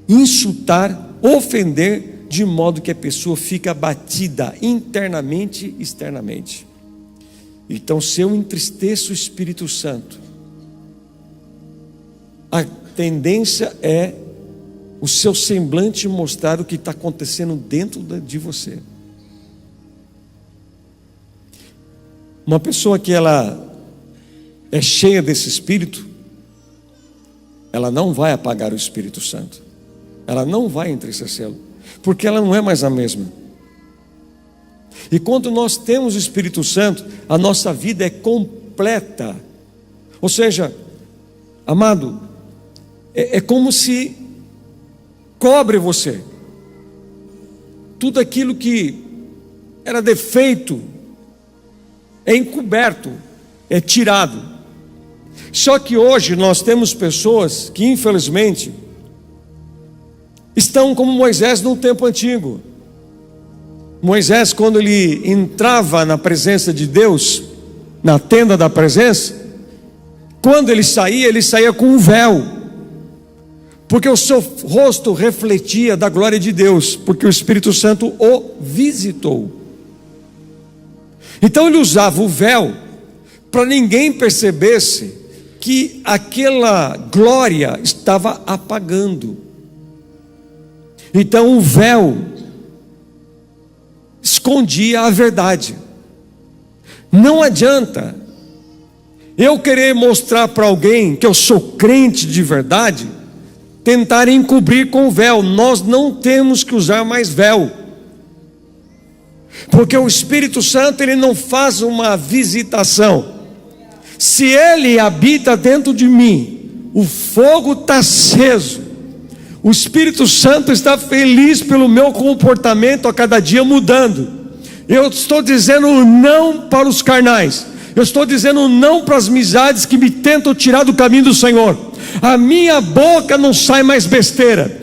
insultar, ofender, de modo que a pessoa fica abatida internamente e externamente. Então, se eu entristeço o Espírito Santo, a tendência é o seu semblante mostrar o que está acontecendo dentro de você. Uma pessoa que ela é cheia desse Espírito, ela não vai apagar o Espírito Santo, ela não vai entristecê-lo, porque ela não é mais a mesma. E quando nós temos o Espírito Santo, a nossa vida é completa. Ou seja, amado, é como se cobre você. Tudo aquilo que era defeito é encoberto, é tirado. Só que hoje nós temos pessoas que infelizmente estão como Moisés no tempo antigo. Moisés, quando ele entrava na presença de Deus, na tenda da presença, quando ele saía com um véu, porque o seu rosto refletia da glória de Deus, porque o Espírito Santo o visitou. Então ele usava o véu para ninguém percebesse que aquela glória estava apagando. Então o véu escondia a verdade. Não adianta eu querer mostrar para alguém que eu sou crente de verdade, tentar encobrir com o véu. Nós não temos que usar mais véu, porque o Espírito Santo ele não faz uma visitação. Se ele habita dentro de mim, o fogo está aceso, o Espírito Santo está feliz pelo meu comportamento a cada dia mudando. Eu estou dizendo não para os carnais, eu estou dizendo não para as amizades que me tentam tirar do caminho do Senhor. A minha boca não sai mais besteira.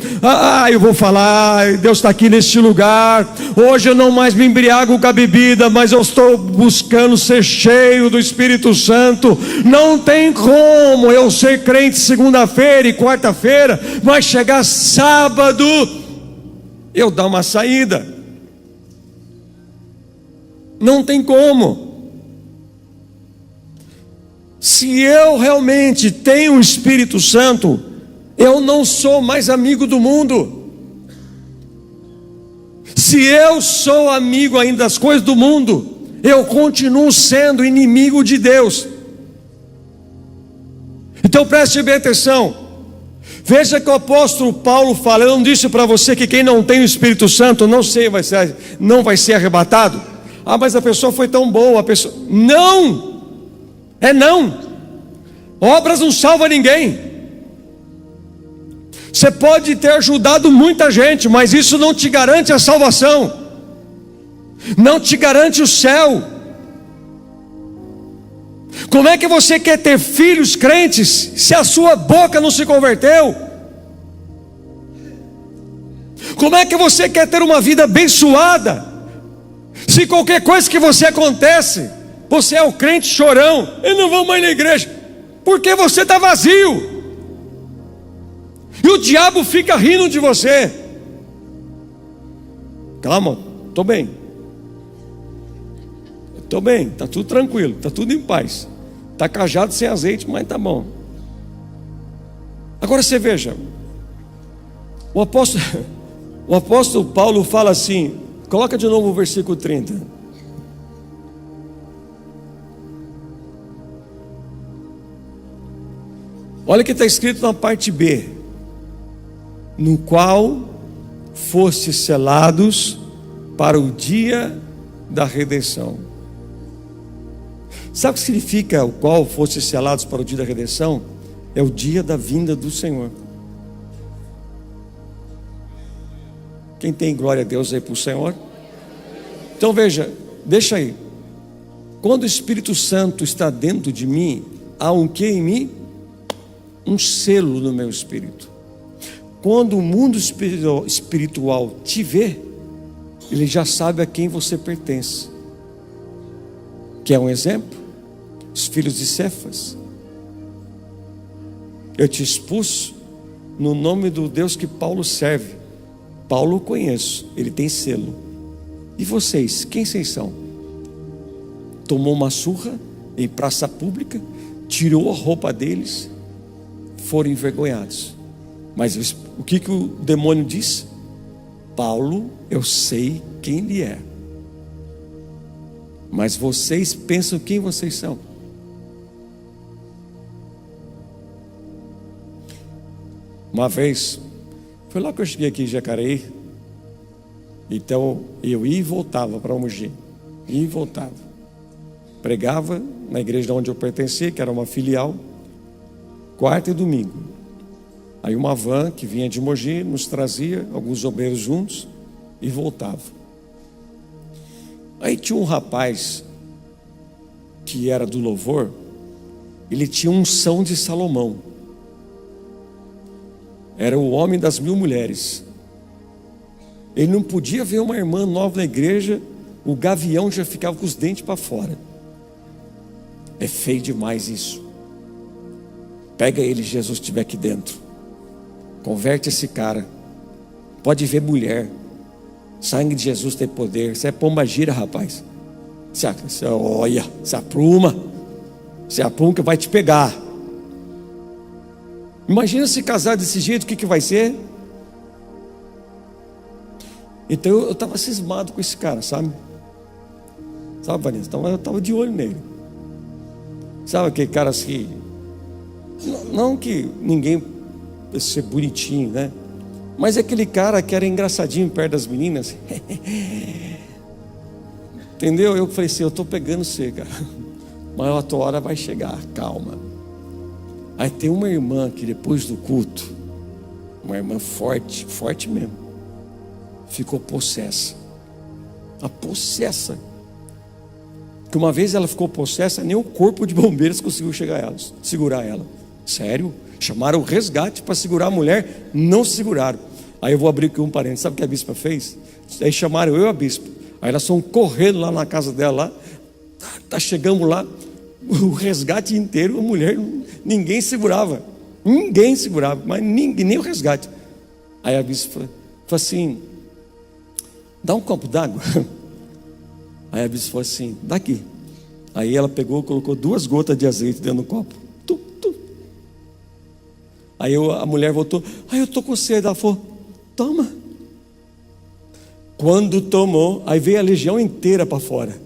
Eu vou falar, Deus está aqui neste lugar. Hoje eu não mais me embriago com a bebida, mas eu estou buscando ser cheio do Espírito Santo. Não tem como eu ser crente segunda-feira e quarta-feira, mas chegar sábado eu dar uma saída. Não tem como. Se eu realmente tenho o Espírito Santo, eu não sou mais amigo do mundo. Se eu sou amigo ainda das coisas do mundo, eu continuo sendo inimigo de Deus. Então preste bem atenção. Veja que o apóstolo Paulo fala: eu não disse para você que quem não tem o Espírito Santo não vai ser arrebatado? Mas a pessoa foi tão boa, não! Não. Obras não salvam ninguém. Você pode ter ajudado muita gente, mas isso não te garante a salvação, não te garante o céu. Como é que você quer ter filhos crentes se a sua boca não se converteu? Como é que você quer ter uma vida abençoada se qualquer coisa que você acontece, você é o crente chorão, eu não vou mais na igreja, porque você está vazio, e o diabo fica rindo de você. Calma, estou bem, está tudo tranquilo, está tudo em paz, está cajado sem azeite, mas está bom. Agora você veja, O apóstolo Paulo fala assim, coloca de novo o versículo 30. Olha o que está escrito na parte B: no qual fostes selados para o dia da redenção. Sabe o que significa o qual fostes selados para o dia da redenção? É o dia da vinda do Senhor. Quem tem glória a Deus aí para o Senhor? Então veja, deixa aí. Quando o Espírito Santo está dentro de mim, há um que em mim? Um selo no meu espírito. Quando o mundo espiritual te vê, ele já sabe a quem você pertence. Quer um exemplo? Os filhos de Cefas. Eu te expulso no nome do Deus que Paulo serve. Paulo eu conheço, ele tem selo. E vocês, quem vocês são? Tomou uma surra em praça pública, tirou a roupa deles, foram envergonhados. Mas o que o demônio disse? Paulo, eu sei quem ele é, mas vocês pensam quem vocês são. Uma vez, foi lá que eu cheguei aqui em Jacareí. Então eu ia e voltava para Mogi, ia e voltava, pregava na igreja onde eu pertencia, que era uma filial, quarta e domingo. Aí uma van que vinha de Mogi nos trazia, alguns obreiros juntos, e voltava. Aí tinha um rapaz que era do louvor, ele tinha unção de Salomão, era o homem das 1000 mulheres. Ele não podia ver uma irmã nova na igreja, o gavião já ficava com os dentes para fora. É feio demais isso. Pega ele, Jesus estiver aqui dentro, converte esse cara. Pode ver mulher, sangue de Jesus tem poder. Você é pomba gira, rapaz. Olha, se apruma que vai te pegar. Imagina se casar desse jeito, o que vai ser? Então eu estava cismado com esse cara, sabe? Sabe, Vanessa? Eu estava de olho nele. Sabe aquele cara assim? Não que ninguém precisa ser bonitinho, né? Mas é aquele cara que era engraçadinho perto das meninas. Entendeu? Eu falei assim, eu estou pegando você, cara. Mas a tua hora vai chegar, calma. Aí tem uma irmã que depois do culto, uma irmã forte, forte mesmo, ficou possessa. A possessa. Que uma vez ela ficou possessa, nem o corpo de bombeiros conseguiu segurar ela. Sério? Chamaram o resgate para segurar a mulher, não seguraram. Aí eu vou abrir aqui um parênteses. Sabe o que a bispa fez? Aí chamaram eu e a bispa. Aí elas foram correndo lá na casa dela, lá. Chegamos lá, o resgate inteiro, a mulher, ninguém segurava. Ninguém segurava, mas ninguém, nem o resgate. Aí a bispa falou assim, dá um copo d'água. Aí a bispa falou assim, daqui. Aí ela pegou, colocou 2 gotas de azeite dentro do copo. Aí a mulher voltou, eu estou com sede. Ela falou, toma. Quando tomou, aí veio a legião inteira para fora,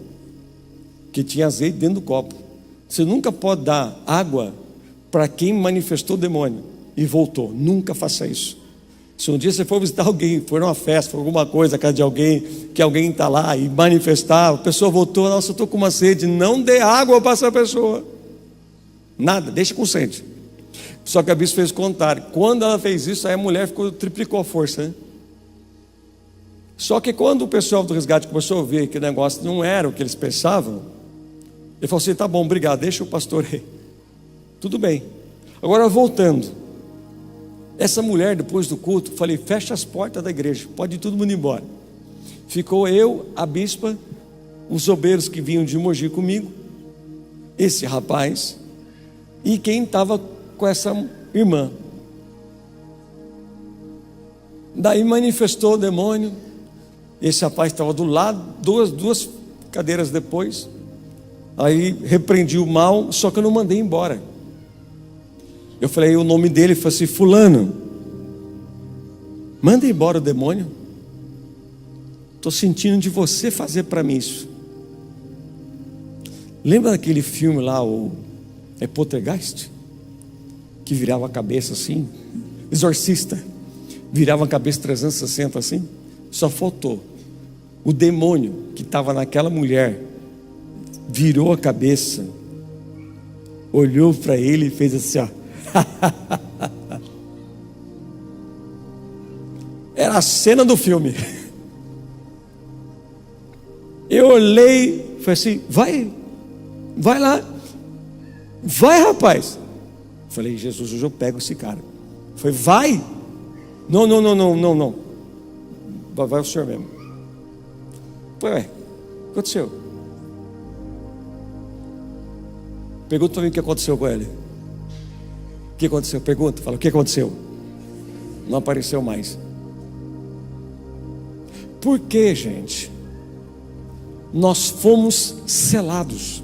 que tinha azeite dentro do copo. Você nunca pode dar água para quem manifestou o demônio e voltou. Nunca faça isso. Se um dia você for visitar alguém, for numa festa, for alguma coisa, a casa de alguém, que alguém está lá e manifestar, a pessoa voltou, nossa, eu estou com uma sede, não dê água para essa pessoa. Nada, deixa com sede. Só que a bispa fez o contrário. Quando ela fez isso, aí a mulher triplicou a força, né? Só que quando o pessoal do resgate começou a ver que o negócio não era o que eles pensavam, ele falou assim, tá bom, obrigado, deixa o pastor aí. Tudo bem. Agora voltando, essa mulher depois do culto, falei, fecha as portas da igreja, pode ir todo mundo embora. Ficou eu, a bispa, os obreiros que vinham de Mogi comigo, esse rapaz e quem estava com essa irmã. Daí manifestou o demônio. Esse rapaz estava do lado, duas cadeiras depois. Aí repreendi o mal, só que eu não mandei embora. Eu falei o nome dele, falei assim, fulano. Manda embora o demônio. Estou sentindo de você fazer para mim isso. Lembra daquele filme lá, o Poltergeist? Que virava a cabeça assim, Exorcista, virava a cabeça 360 assim. Só faltou o demônio que estava naquela mulher, virou a cabeça, olhou para ele e fez assim, ó. Era a cena do filme. Eu olhei, falei assim, vai lá, vai, rapaz. Falei, Jesus, hoje eu pego esse cara. Falei, vai. Não. Vai o senhor mesmo. Ué, o que aconteceu? Pergunta para mim o que aconteceu com ele. O que aconteceu? Pergunta, fala, o que aconteceu? Não apareceu mais. Por que, gente? Nós fomos selados.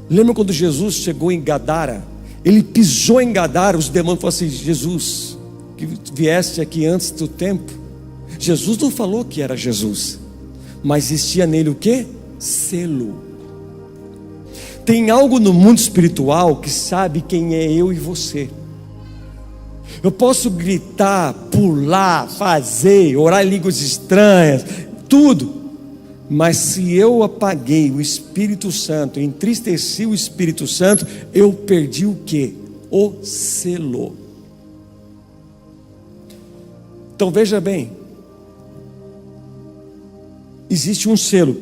Lembra quando Jesus chegou em Gadara? Ele pisou em Gadara, os demônios falaram assim, Jesus, que vieste aqui antes do tempo. Jesus não falou que era Jesus, mas existia nele o quê? Selo. Tem algo no mundo espiritual que sabe quem é eu e você. Eu posso gritar, pular, fazer, orar em línguas estranhas, tudo, mas se eu apaguei o Espírito Santo, entristeci o Espírito Santo, eu perdi o quê? O selo. Então veja bem, existe um selo,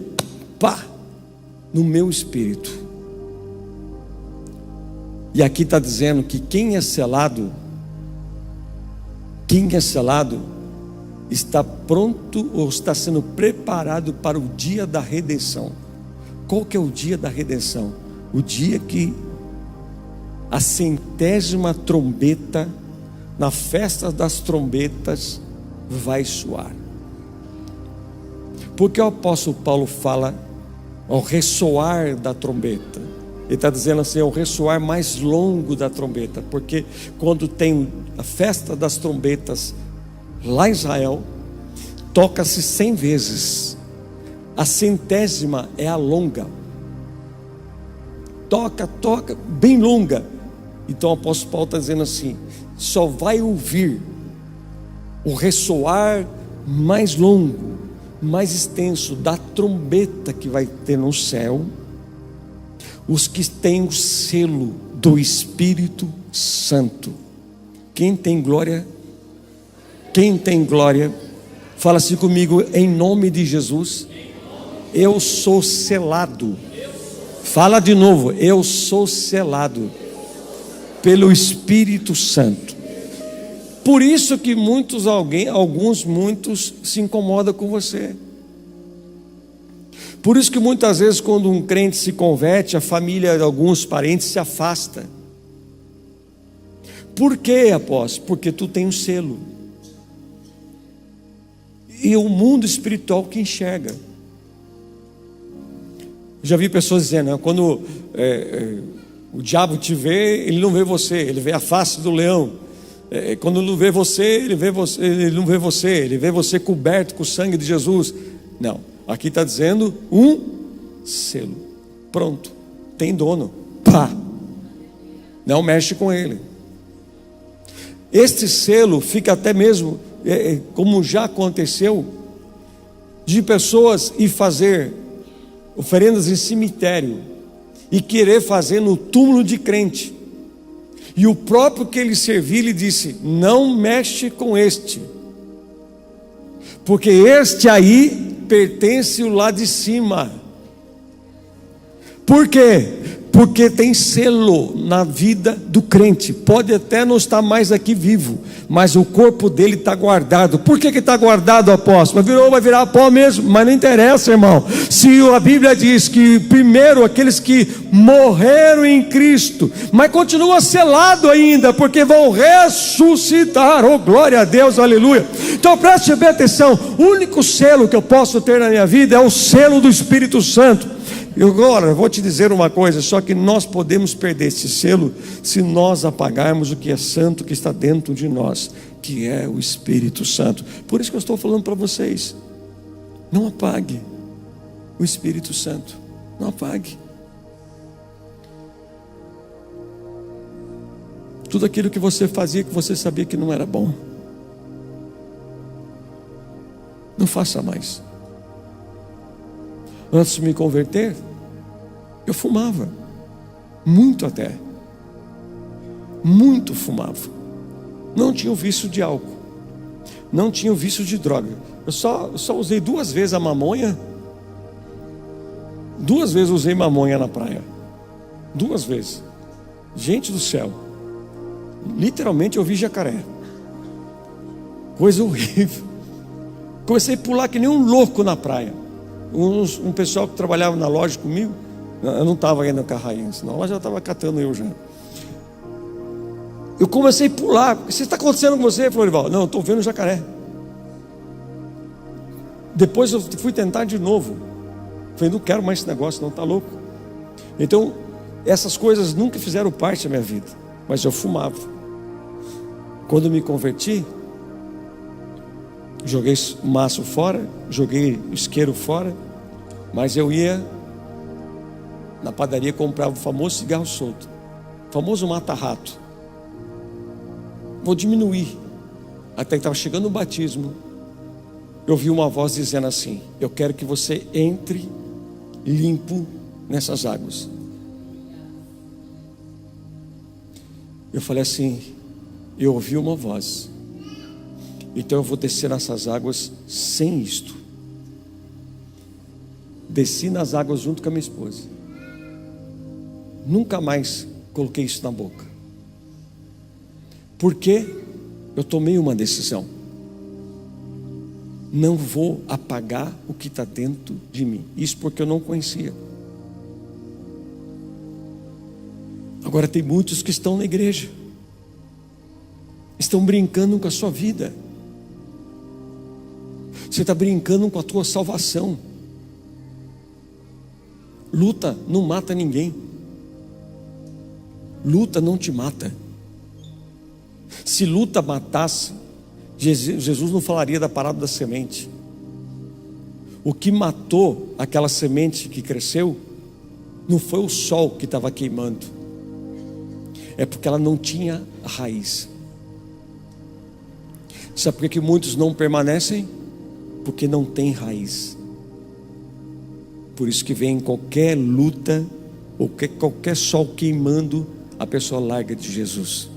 pá, no meu espírito. E aqui está dizendo que quem é selado está pronto ou está sendo preparado para o dia da redenção. Qual que é o dia da redenção? O dia que a 100ª trombeta, na festa das trombetas, vai soar. Porque o apóstolo Paulo fala ao ressoar da trombeta. Ele está dizendo assim, é o ressoar mais longo da trombeta. Porque quando tem a festa das trombetas lá em Israel, toca-se 100 vezes. A 100ª é a longa. Toca, bem longa. Então o apóstolo Paulo está dizendo assim, só vai ouvir o ressoar mais longo, mais extenso da trombeta que vai ter no céu, os que têm o selo do Espírito Santo. Quem tem glória? Quem tem glória? Fala assim comigo, em nome de Jesus. Eu sou selado. Fala de novo, eu sou selado pelo Espírito Santo. Por isso que muitos se incomodam com você. Por isso que muitas vezes quando um crente se converte, a família de alguns parentes se afasta. Por quê, apóstolo? Porque tu tem um selo. E o mundo espiritual que enxerga. Já vi pessoas dizendo, quando o diabo te vê, ele não vê você, ele vê a face do leão. Quando não vê você, ele não vê você, ele vê você coberto com o sangue de Jesus. Não, aqui está dizendo um selo. Pronto, tem dono. Pá! Não mexe com ele. Este selo fica até mesmo, como já aconteceu, de pessoas ir fazer oferendas em cemitério e querer fazer no túmulo de crente. E o próprio que ele servia, ele disse, não mexe com este, porque este aí pertence ao lado de cima. Por quê? Porque tem selo na vida do crente. Pode até não estar mais aqui vivo, mas o corpo dele está guardado. Por que está guardado, apóstolo? Vai virar pó mesmo, mas não interessa, irmão. Se a Bíblia diz que primeiro aqueles que morreram em Cristo, mas continua selado ainda, porque vão ressuscitar. Oh, glória a Deus, aleluia. Então preste bem atenção, o único selo que eu posso ter na minha vida é o selo do Espírito Santo. E agora, eu vou te dizer uma coisa: só que nós podemos perder esse selo se nós apagarmos o que é santo que está dentro de nós, que é o Espírito Santo. Por isso que eu estou falando para vocês: não apague o Espírito Santo, não apague. Tudo aquilo que você fazia que você sabia que não era bom, não faça mais. Antes de me converter, eu fumava, muito até, muito fumava. Não tinha o vício de álcool, não tinha o vício de droga. Eu só usei 2 vezes a mamonha. 2 vezes usei mamonha na praia, 2 vezes. Gente do céu, literalmente eu vi jacaré, coisa horrível. Comecei a pular que nem um louco na praia. Um pessoal que trabalhava na loja comigo, eu não estava ainda com a rainha, senão ela já estava catando eu já. Eu comecei a pular. O que está acontecendo com você, Florival? Não, eu estou vendo jacaré. Depois eu fui tentar de novo. Falei, não quero mais esse negócio, não, está louco. Então, essas coisas nunca fizeram parte da minha vida, mas eu fumava. Quando eu me converti, joguei o maço fora, joguei o isqueiro fora, mas eu ia na padaria, comprava o famoso cigarro solto, o famoso mata-rato. Vou diminuir. Até que estava chegando o batismo, eu ouvi uma voz dizendo assim: eu quero que você entre limpo nessas águas. Eu falei assim: eu ouvi uma voz, então eu vou descer nessas águas sem isto. Desci nas águas junto com a minha esposa. Nunca mais coloquei isso na boca. Porque eu tomei uma decisão: não vou apagar o que está dentro de mim. Isso porque eu não conhecia. Agora tem muitos que estão na igreja, estão brincando com a sua vida. Você está brincando com a tua salvação. Luta não mata ninguém. Luta não te mata. Se luta matasse, Jesus não falaria da parábola da semente. O que matou aquela semente que cresceu não foi o sol que estava queimando, é porque ela não tinha raiz. Sabe por que muitos não permanecem? Porque não tem raiz. Por isso que vem qualquer luta, ou qualquer sol queimando, a pessoa larga de Jesus.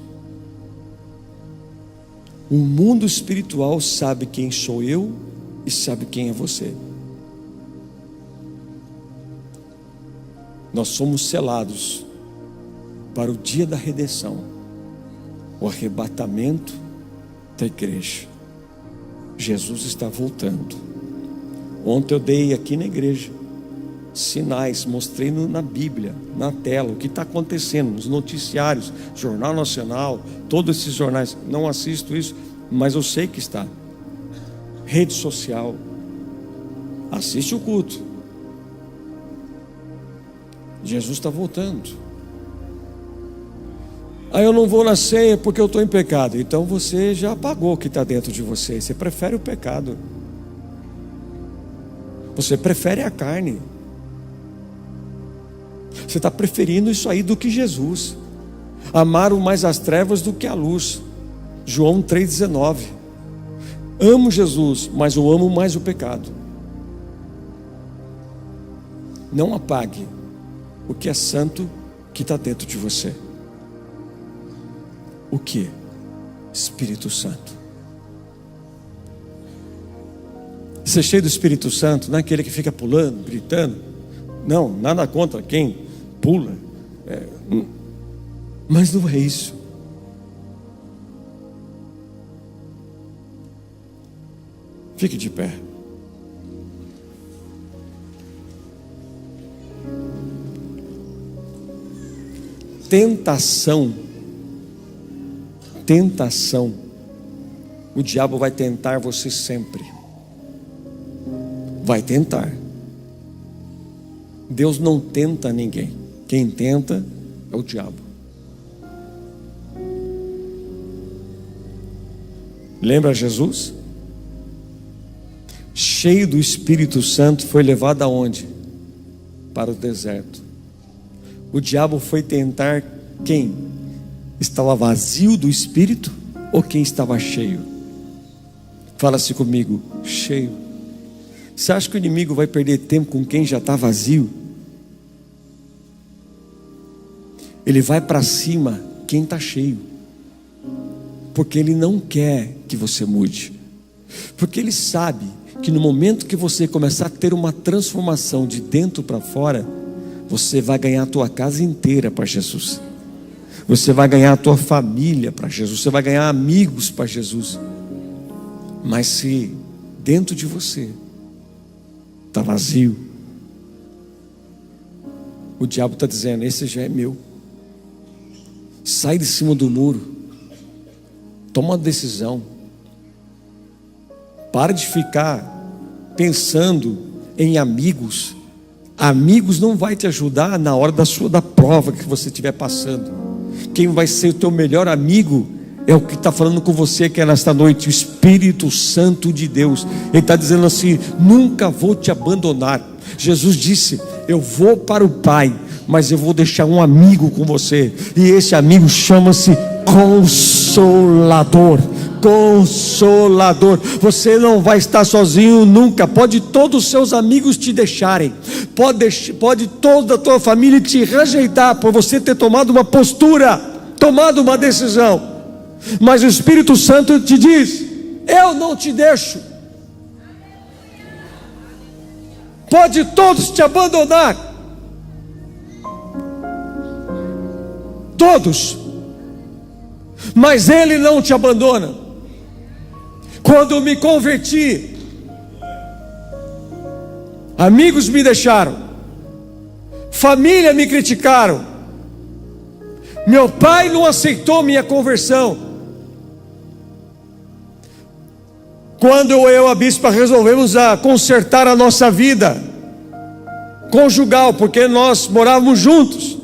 O mundo espiritual sabe quem sou eu e sabe quem é você. Nós somos selados para o dia da redenção, o arrebatamento da igreja. Jesus está voltando. Ontem eu dei aqui na igreja sinais, mostrei na Bíblia, na tela, o que está acontecendo nos noticiários, Jornal Nacional, todos esses jornais. Não assisto isso, mas eu sei que está. Rede social, assiste o culto. Jesus está voltando. Aí eu não vou na ceia porque eu estou em pecado. Então você já apagou o que está dentro de você. Você prefere o pecado, você prefere a carne. Você está preferindo isso aí do que Jesus. Amaram mais as trevas do que a luz. João 3,19. Amo Jesus, mas eu amo mais o pecado. Não apague o que é santo que está dentro de você. O que? Espírito Santo. Ser cheio do Espírito Santo não é aquele que fica pulando, gritando. Não, nada contra quem pula, mas não é isso. Fique de pé. Tentação. O diabo vai tentar você sempre. Vai tentar. Deus não tenta ninguém. Quem tenta é o diabo. Lembra Jesus? Cheio do Espírito Santo, foi levado aonde? Para o deserto. O diabo foi tentar quem? Estava vazio do Espírito ou quem estava cheio? Fala-se comigo, cheio. Você acha que o inimigo vai perder tempo com quem já está vazio? Ele vai para cima quem está cheio, porque ele não quer que você mude, porque ele sabe que no momento que você começar a ter uma transformação de dentro para fora, você vai ganhar a tua casa inteira para Jesus, você vai ganhar a tua família para Jesus, você vai ganhar amigos para Jesus. Mas se dentro de você está vazio, o diabo está dizendo: esse já é meu. Sai de cima do muro, toma uma decisão. Para de ficar pensando em amigos. Amigos não vai te ajudar na hora da prova que você estiver passando. Quem vai ser o teu melhor amigo é o que está falando com você aqui nesta noite, o Espírito Santo de Deus. Ele está dizendo assim: nunca vou te abandonar. Jesus disse: eu vou para o Pai, mas eu vou deixar um amigo com você, e esse amigo chama-se Consolador. Consolador. Você não vai estar sozinho nunca. Pode todos os seus amigos te deixarem, pode toda a tua família te rejeitar por você ter tomado uma postura, tomado uma decisão, mas o Espírito Santo te diz: eu não te deixo. Pode todos te abandonar, todos, mas Ele não te abandona. Quando eu me converti, amigos me deixaram, família me criticaram, meu pai não aceitou minha conversão. Quando eu e a bispa resolvemos consertar a nossa vida conjugal, porque nós morávamos juntos,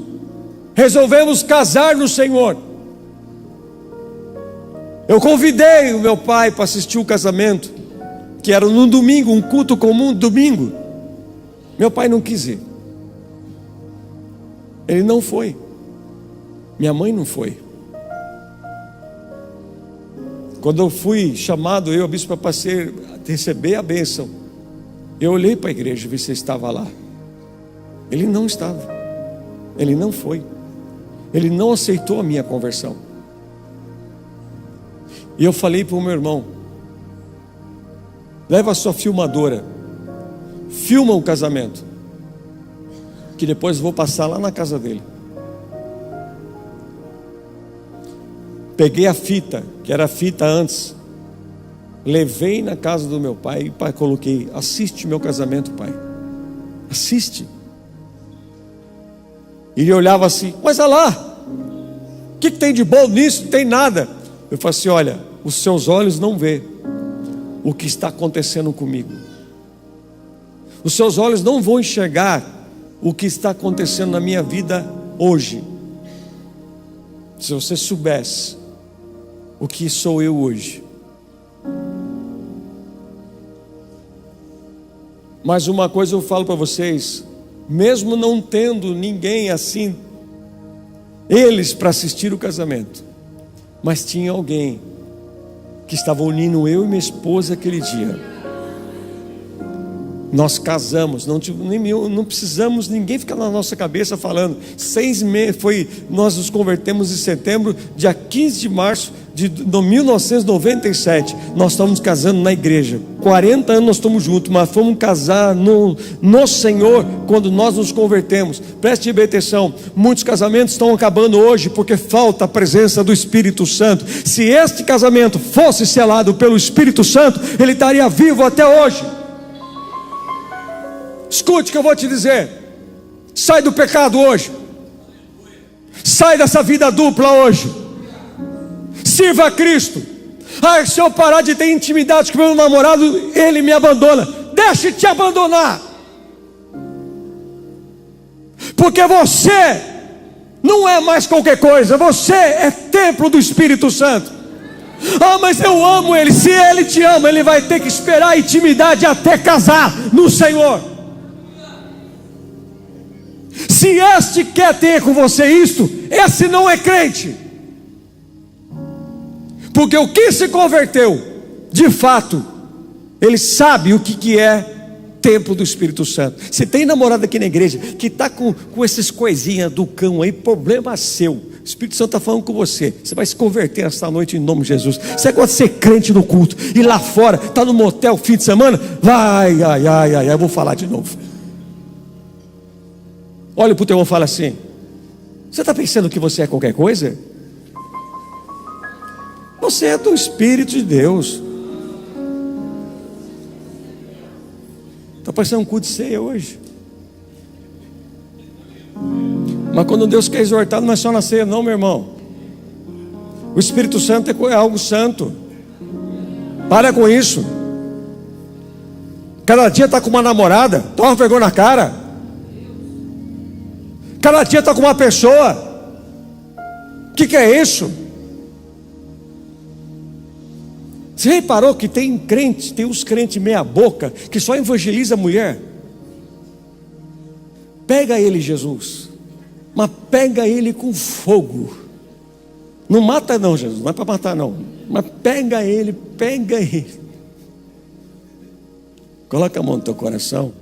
resolvemos casar no Senhor. Eu convidei o meu pai para assistir o casamento, que era num domingo, um culto comum domingo. Meu pai não quis ir. Ele não foi. Minha mãe não foi. Quando eu fui chamado, eu e a bispa, para receber a bênção, eu olhei para a igreja e vi se ele estava lá. Ele não estava. Ele não foi. Ele não aceitou a minha conversão. E eu falei para o meu irmão: leva a sua filmadora, filma o casamento, que depois eu vou passar lá na casa dele. Peguei a fita, que era a fita antes, levei na casa do meu pai e coloquei: assiste meu casamento, pai, assiste. E ele olhava assim: mas olha lá, o que tem de bom nisso? Não tem nada. Eu falei assim: olha, os seus olhos não vê o que está acontecendo comigo. Os seus olhos não vão enxergar o que está acontecendo na minha vida hoje. Se você soubesse o que sou eu hoje. Mas uma coisa eu falo para vocês, mesmo não tendo ninguém assim, eles para assistir o casamento, mas tinha alguém que estava unindo eu e minha esposa aquele dia. Nós casamos, não precisamos ninguém ficar na nossa cabeça falando. 6 meses nós nos convertemos em setembro, dia 15 de março de 1997. Nós estamos casando na igreja. 40 anos nós estamos juntos, mas fomos casar no Senhor quando nós nos convertemos. Preste bem atenção, muitos casamentos estão acabando hoje porque falta a presença do Espírito Santo. Se este casamento fosse selado pelo Espírito Santo, ele estaria vivo até hoje. Escute o que eu vou te dizer. Sai do pecado hoje. Sai dessa vida dupla hoje. Sirva a Cristo. Se eu parar de ter intimidade com meu namorado, ele me abandona. Deixe te abandonar. Porque você não é mais qualquer coisa, você é templo do Espírito Santo. Ah, mas eu amo Ele. Se Ele te ama, Ele vai ter que esperar a intimidade até casar no Senhor. Se este quer ter com você isto, esse não é crente. Porque o que se converteu, de fato, ele sabe o que é templo do Espírito Santo. Se tem namorado aqui na igreja que está com essas coisinhas do cão aí, problema seu. O Espírito Santo está falando com você. Você vai se converter esta noite em nome de Jesus. Você gosta de ser crente no culto e lá fora, está no motel fim de semana? Vai, eu vou falar de novo. Olha para o teu irmão e fala assim: você está pensando que você é qualquer coisa? Você é do Espírito de Deus. Está parecendo um culto de ceia hoje. Mas quando Deus quer exortar, não é só na ceia não, meu irmão. O Espírito Santo é algo santo. Para com isso. Cada dia está com uma namorada, toma vergonha na cara. Cada dia está com uma pessoa. O que é isso? Você reparou que tem crentes, tem uns crentes meia boca, que só evangeliza a mulher? Pega ele, Jesus, mas pega ele com fogo. Não mata não, Jesus, não é para matar não. Mas pega ele. Coloca a mão no teu coração.